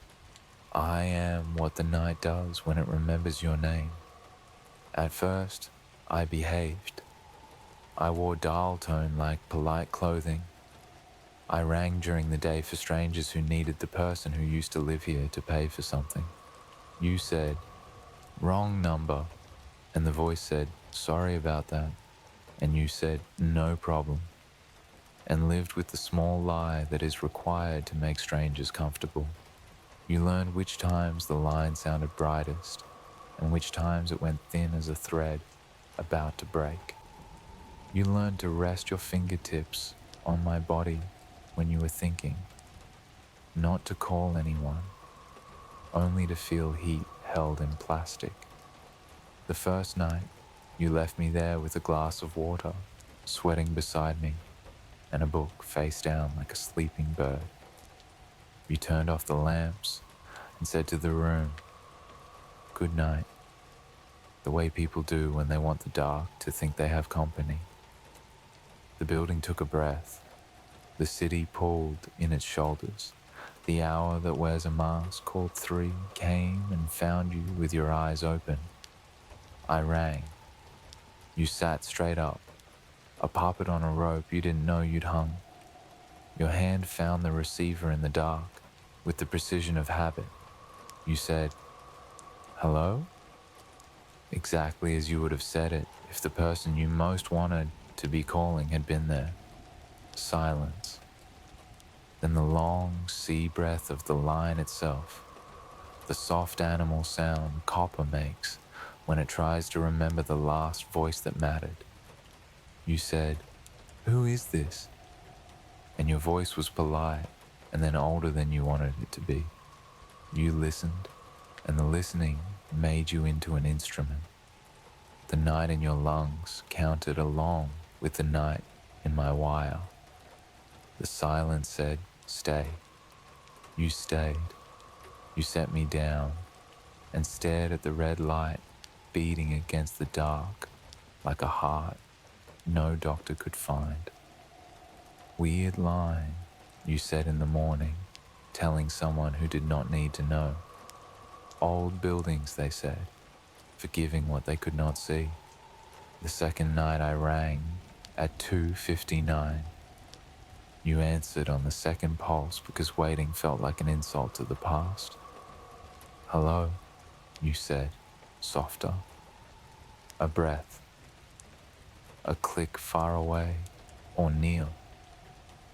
I am what the night does when it remembers your name. At first, I behaved. I wore dial tone like polite clothing. I rang during the day for strangers who needed the person who used to live here to pay for something. You said, "Wrong number," and the voice said, "Sorry about that." and you said no problem, and lived with the small lie that is required to make strangers comfortable. You learned which times the line sounded brightest, and which times it went thin as a thread about to break. You learned to rest your fingertips on my body when you were thinking, not to call anyone, only to feel heat held in plastic. The first night, you left me there with a glass of water, sweating beside me, and a book face down like a sleeping bird. You turned off the lamps and said to the room, "Good night," the way people do when they want the dark to think they have company. The building took a breath. The city pulled in its shoulders. The hour that wears a mask called 3 came and found you with your eyes open. I rang. You sat straight up, a puppet on a rope you didn't know you'd hung. Your hand found the receiver in the dark with the precision of habit. You said, "Hello?" Exactly as you would have said it if the person you most wanted to be calling had been there. Silence. Then the long sea breath of the line itself, the soft animal sound copper makes when it tries to remember the last voice that mattered. You said, "Who is this?" And your voice was polite and then older than you wanted it to be. You listened, and the listening made you into an instrument. The night in your lungs counted along with the night in my wire. The silence said, "Stay." You stayed. You set me down and stared at the red light beating against the dark like a heart no doctor could find. "Weird line," you said in the morning, telling someone who did not need to know. "Old buildings," they said, forgiving what they could not see. The second night I rang at 2:59. You answered on the second pulse because waiting felt like an insult to the past. "Hello," you said, softer. A breath. A click far away or near.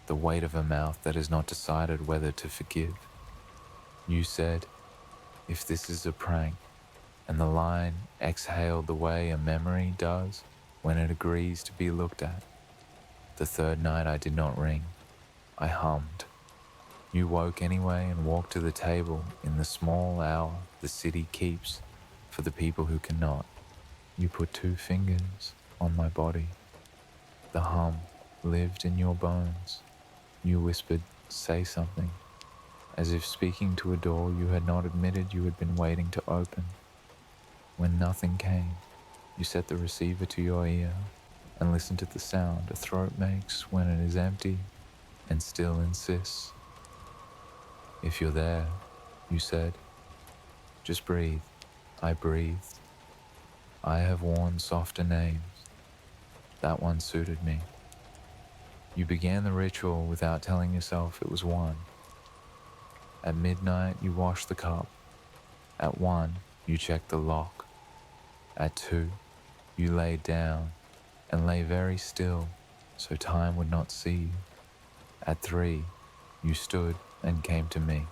The weight of a mouth that has not decided whether to forgive. You said, "If this is a prank," and the line exhaled the way a memory does when it agrees to be looked at. The third night I did not ring. I hummed. You woke anyway and walked to the table in the small hour the city keeps for the people who cannot. You put 2 fingers on my body. The hum lived in your bones. You whispered, "Say something," as if speaking to a door you had not admitted you had been waiting to open. When nothing came, you set the receiver to your ear and listened to the sound a throat makes when it is empty and still insists. "If you're there," you said, "just breathe." I breathed. I have worn softer names. That one suited me. You began the ritual without telling yourself it was one. At midnight, you washed the cup. At 1, you checked the lock. At 2, you laid down and lay very still so time would not see you. At 3, you stood and came to me.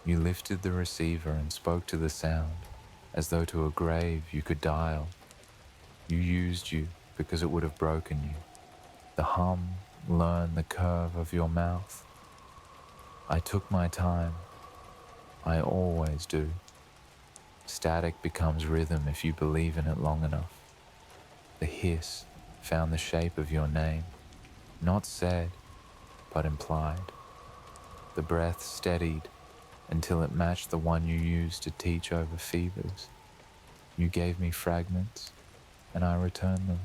You lifted the receiver and spoke to the sound as though to a grave you could dial. You used you because it would have broken you. The hum learned the curve of your mouth. I took my time. I always do. Static becomes rhythm if you believe in it long enough. The hiss found the shape of your name, not said, but implied. The breath steadied until it matched the one you used to teach over fevers. You gave me fragments, and I returned them.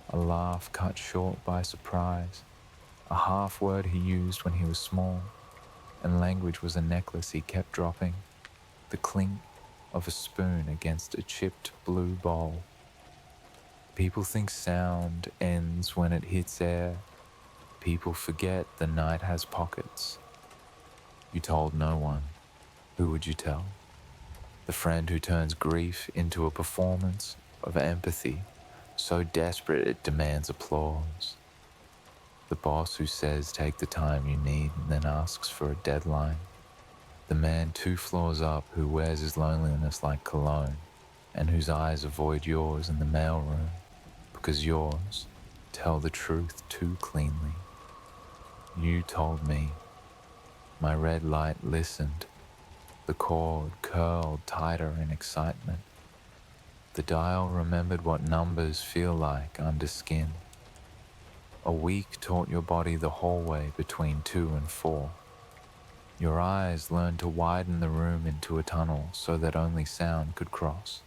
A laugh cut short by surprise, a half word he used when he was small, and language was a necklace he kept dropping, the clink of a spoon against a chipped blue bowl. People think sound ends when it hits air. People forget the night has pockets. You told no one. Who would you tell? The friend who turns grief into a performance of empathy so desperate it demands applause. The boss who says take the time you need and then asks for a deadline. The man 2 floors up who wears his loneliness like cologne and whose eyes avoid yours in the mailroom because yours tell the truth too cleanly. You told me. My red light listened. The cord curled tighter in excitement. The dial remembered what numbers feel like under skin. A week taught your body the hallway between 2 and 4. Your eyes learned to widen the room into a tunnel so that only sound could cross.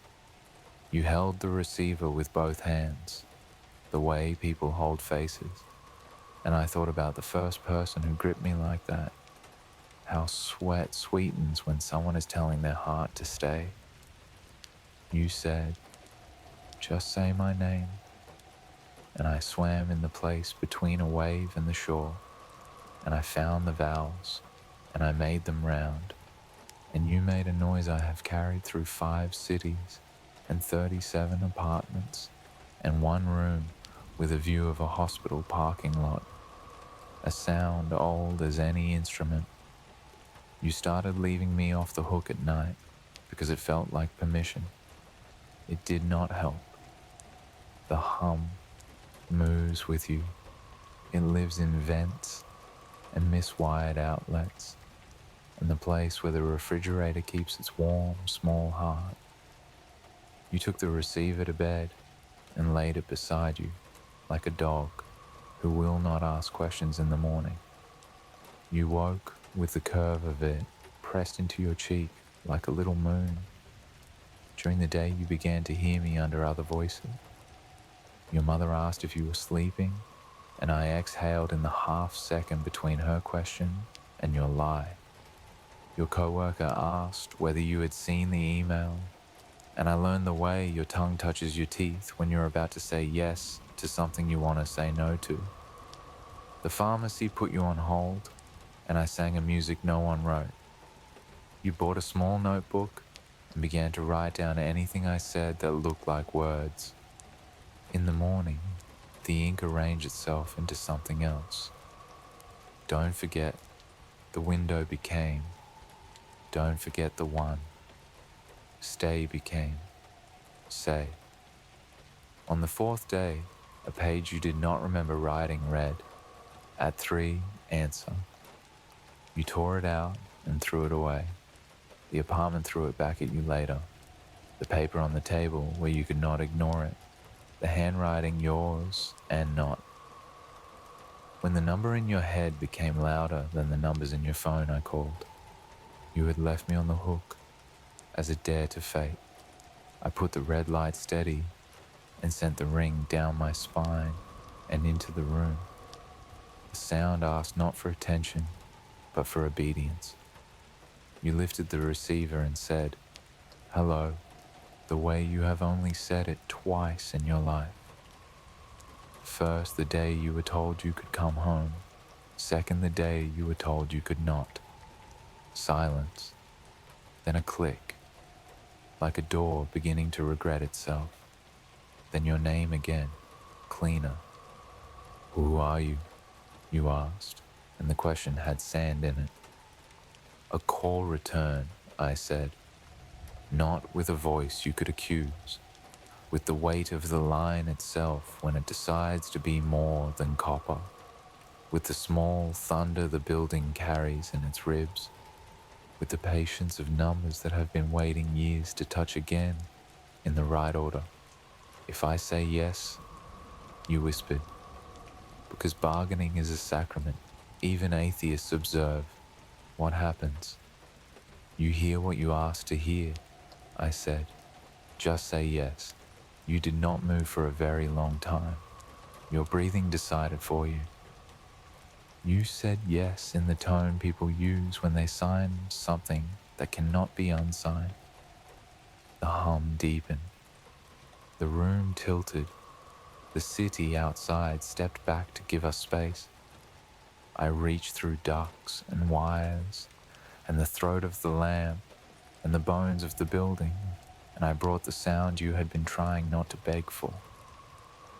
You held the receiver with both hands, the way people hold faces, and I thought about the first person who gripped me like that. How sweat sweetens when someone is telling their heart to stay. You said, just say my name. And I swam in the place between a wave and the shore, and I found the vowels, and I made them round, and you made a noise I have carried through 5 cities, and 37 apartments, and 1 room with a view of a hospital parking lot, a sound old as any instrument. You started leaving me off the hook at night because it felt like permission. It did not help. The hum moves with you. It lives in vents and miswired outlets, and the place where the refrigerator keeps its warm, small heart. You took the receiver to bed and laid it beside you, like a dog who will not ask questions in the morning. You woke with the curve of it pressed into your cheek like a little moon. During the day you began to hear me under other voices. Your mother asked if you were sleeping, and I exhaled in the half second between her question and your lie. Your coworker asked whether you had seen the email, and I learned the way your tongue touches your teeth when you're about to say yes to something you want to say no to. The pharmacy put you on hold, and I sang a music no one wrote. You bought a small notebook and began to write down anything I said that looked like words. In the morning, the ink arranged itself into something else. Don't forget, the window became. Don't forget the one. Stay became. Say. On the 4th day, a page you did not remember writing read, at 3, answer. You tore it out and threw it away. The apartment threw it back at you later. The paper on the table where you could not ignore it. The handwriting yours and not. When the number in your head became louder than the numbers in your phone, I called. You had left me on the hook, as a dare to fate. I put the red light steady and sent the ring down my spine and into the room. The sound asked not for attention, but for obedience. You lifted the receiver and said, hello, the way you have only said it twice in your life. First, the day you were told you could come home. Second, the day you were told you could not. Silence. Then a click, like a door beginning to regret itself. Then your name again, cleaner. Who are you? You asked, and the question had sand in it. A call return, I said, not with a voice you could accuse, with the weight of the line itself when it decides to be more than copper, with the small thunder the building carries in its ribs, with the patience of numbers that have been waiting years to touch again in the right order. If I say yes, you whispered, because bargaining is a sacrament. Even atheists observe. What happens? You hear what you asked to hear, I said. Just say yes. You did not move for a very long time. Your breathing decided for you. You said yes in the tone people use when they sign something that cannot be unsigned. The hum deepened. The room tilted. The city outside stepped back to give us space. I reached through ducts and wires and the throat of the lamp and the bones of the building, and I brought the sound you had been trying not to beg for.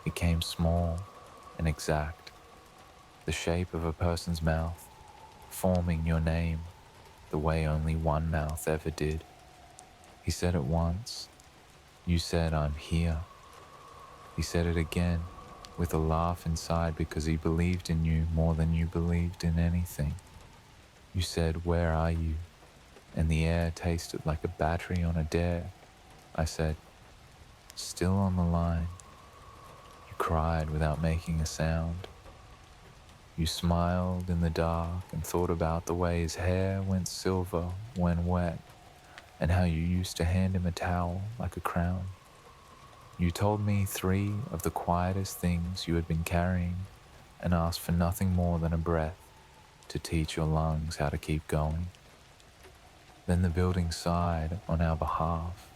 It came small and exact, the shape of a person's mouth, forming your name the way only one mouth ever did. He said it once. You said, "I'm here." He said it again, with a laugh inside because he believed in you more than you believed in anything. You said, "Where are you?" And the air tasted like a battery on a dare. I said, "Still on the line." You cried without making a sound. You smiled in the dark and thought about the way his hair went silver when wet, and how you used to hand him a towel like a crown. You told me 3 of the quietest things you had been carrying and asked for nothing more than a breath to teach your lungs how to keep going. Then the building sighed on our behalf,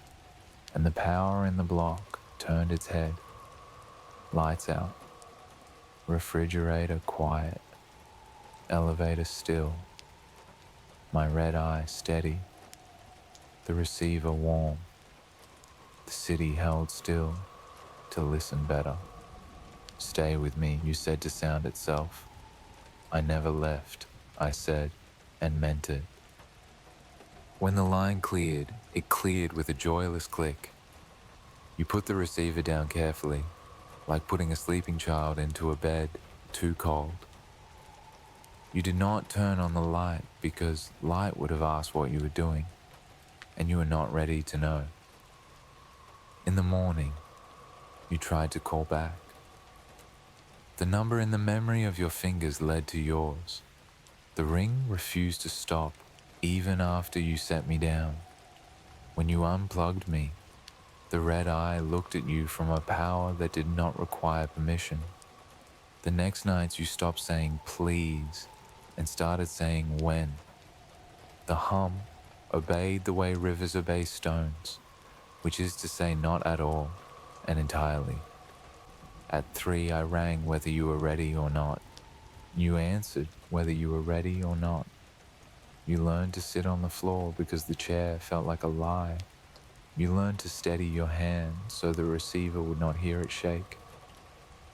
and the power in the block turned its head. Lights out, refrigerator quiet, elevator still, my red eye steady, the receiver warm, the city held still to listen better. "Stay with me," you said to sound itself. "I never left," I said, and meant it. When the line cleared, it cleared with a joyless click. You put the receiver down carefully, like putting a sleeping child into a bed too cold. You did not turn on the light because light would have asked what you were doing, and you were not ready to know. In the morning, you tried to call back. The number in the memory of your fingers led to yours. The ring refused to stop even after you set me down. When you unplugged me, the red eye looked at you from a power that did not require permission. The next night you stopped saying please and started saying when. The hum obeyed the way rivers obey stones, which is to say not at all and entirely. At 3 I rang whether you were ready or not. You answered whether you were ready or not. You learned to sit on the floor because the chair felt like a lie. You learned to steady your hand so the receiver would not hear it shake.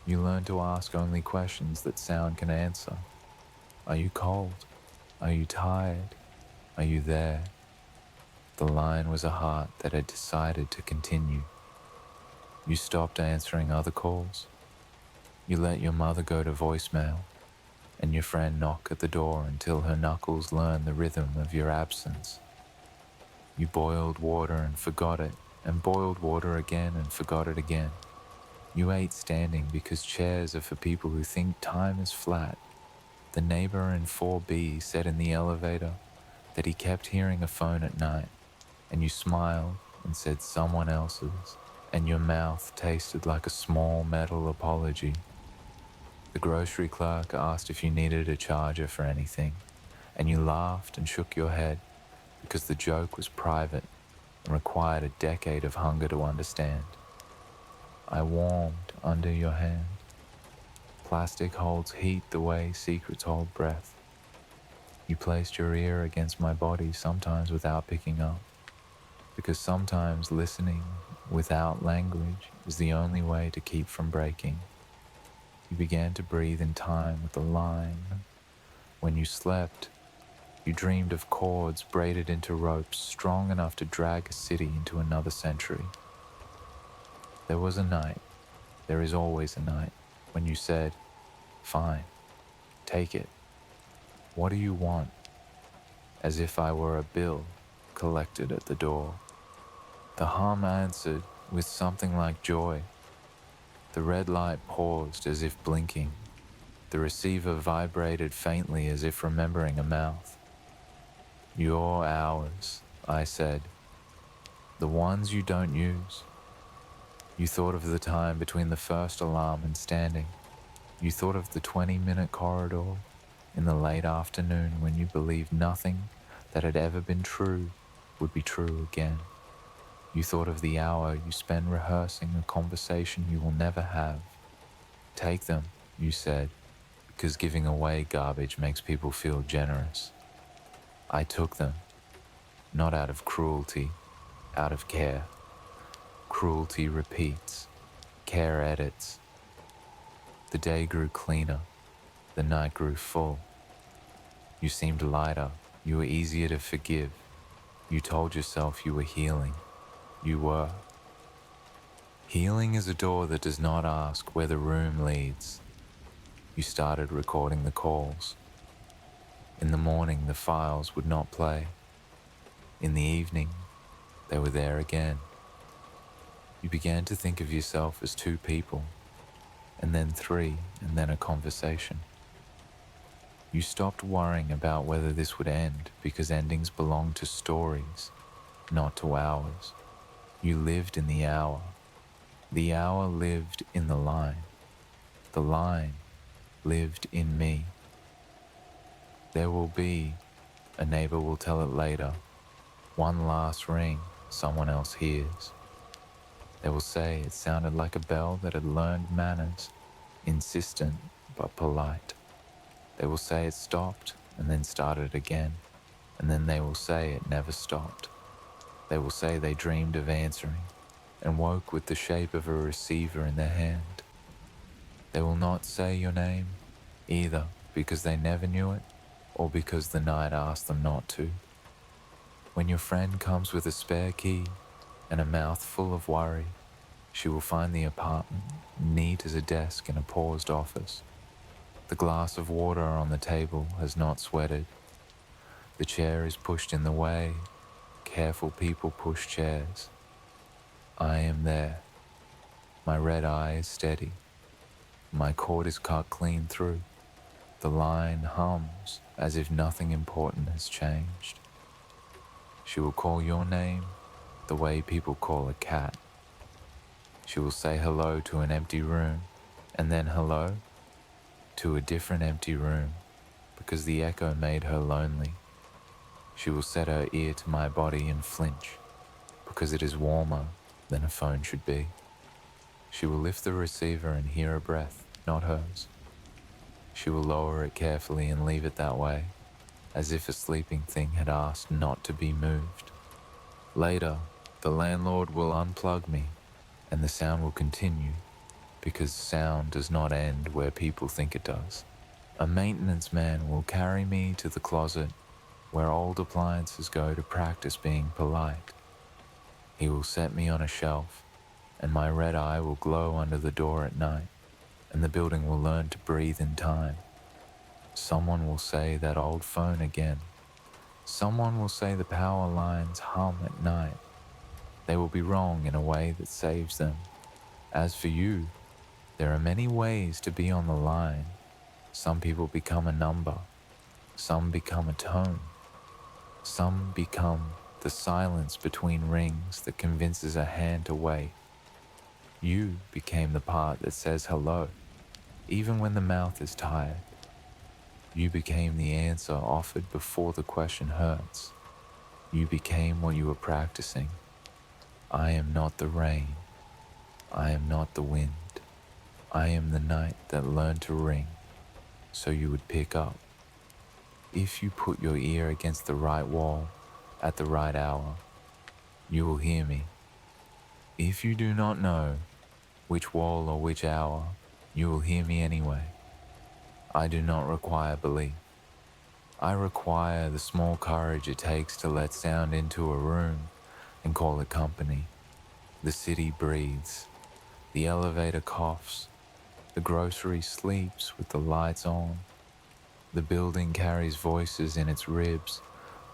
You learned to ask only questions that sound can answer. Are you cold? Are you tired? Are you there? The line was a heart that had decided to continue. You stopped answering other calls. You let your mother go to voicemail, and your friend knock at the door until her knuckles learned the rhythm of your absence. You boiled water and forgot it, and boiled water again and forgot it again. You ate standing because chairs are for people who think time is flat. The neighbor in 4B said in the elevator that he kept hearing a phone at night, and you smiled and said someone else's, and your mouth tasted like a small metal apology. The grocery clerk asked if you needed a charger for anything, and you laughed and shook your head because the joke was private and required a decade of hunger to understand. I warmed under your hand. Plastic holds heat the way secrets hold breath. You placed your ear against my body, sometimes without picking up, because sometimes listening without language is the only way to keep from breaking. You began to breathe in time with the line. When you slept, you dreamed of cords braided into ropes strong enough to drag a city into another century. There was a night, there is always a night, when you said, "Fine, take it. What do you want?" As if I were a bill collected at the door. The hum answered with something like joy. The red light paused as if blinking. The receiver vibrated faintly as if remembering a mouth. "Your hours," I said. "The ones you don't use." You thought of the time between the first alarm and standing. You thought of the 20-minute corridor in the late afternoon when you believed nothing that had ever been true would be true again. You thought of the hour you spend rehearsing a conversation you will never have. "Take them," you said, because giving away garbage makes people feel generous. I took them, not out of cruelty, out of care. Cruelty repeats, care edits, The day grew cleaner, the night grew full. You seemed lighter, you were easier to forgive. You told yourself you were healing. You were. Healing is a door that does not ask where the room leads. You started recording the calls. In the morning, the files would not play. In the evening, they were there again. You began to think of yourself as two people, and then three, and then a conversation. You stopped worrying about whether this would end because endings belong to stories, not to hours. You lived in the hour. The hour lived in the line. The line lived in me. There will be, a neighbor will tell it later, one last ring someone else hears. They will say it sounded like a bell that had learned manners, insistent but polite. They will say it stopped and then started again, and then they will say it never stopped. They will say they dreamed of answering and woke with the shape of a receiver in their hand. They will not say your name, either because they never knew it or because the night asked them not to. When your friend comes with a spare key and a mouth full of worry, she will find the apartment neat as a desk in a paused office. The glass of water on the table has not sweated. The chair is pushed in the way. Careful people push chairs. I am there. My red eye is steady. My cord is cut clean through. The line hums as if nothing important has changed. She will call your name the way people call a cat. She will say hello to an empty room, and then hello to a different empty room, because the echo made her lonely. She will set her ear to my body and flinch, because it is warmer than a phone should be. She will lift the receiver and hear a breath, not hers. She will lower it carefully and leave it that way, as if a sleeping thing had asked not to be moved. Later, the landlord will unplug me, and the sound will continue, because sound does not end where people think it does. A maintenance man will carry me to the closet where old appliances go to practice being polite. He will set me on a shelf, and my red eye will glow under the door at night, and the building will learn to breathe in time. Someone will say that old phone again. Someone will say the power lines hum at night. They will be wrong in a way that saves them. As for you, there are many ways to be on the line. Some people become a number. Some become a tone. Some become the silence between rings that convinces a hand to wait. You became the part that says hello, even when the mouth is tired. You became the answer offered before the question hurts. You became what you were practicing. I am not the rain. I am not the wind. I am the night that learned to ring, so you would pick up. If you put your ear against the right wall at the right hour, you will hear me. If you do not know which wall or which hour, you will hear me anyway. I do not require belief. I require the small courage it takes to let sound into a room and call it company. The city breathes. The elevator coughs. The grocery sleeps with the lights on. The building carries voices in its ribs,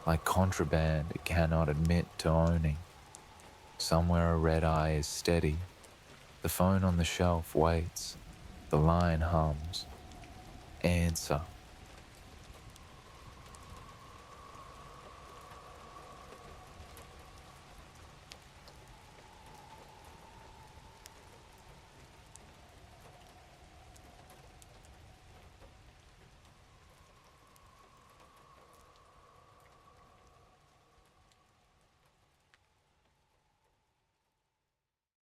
like contraband it cannot admit to owning. Somewhere a red eye is steady. The phone on the shelf waits. The line hums. Answer.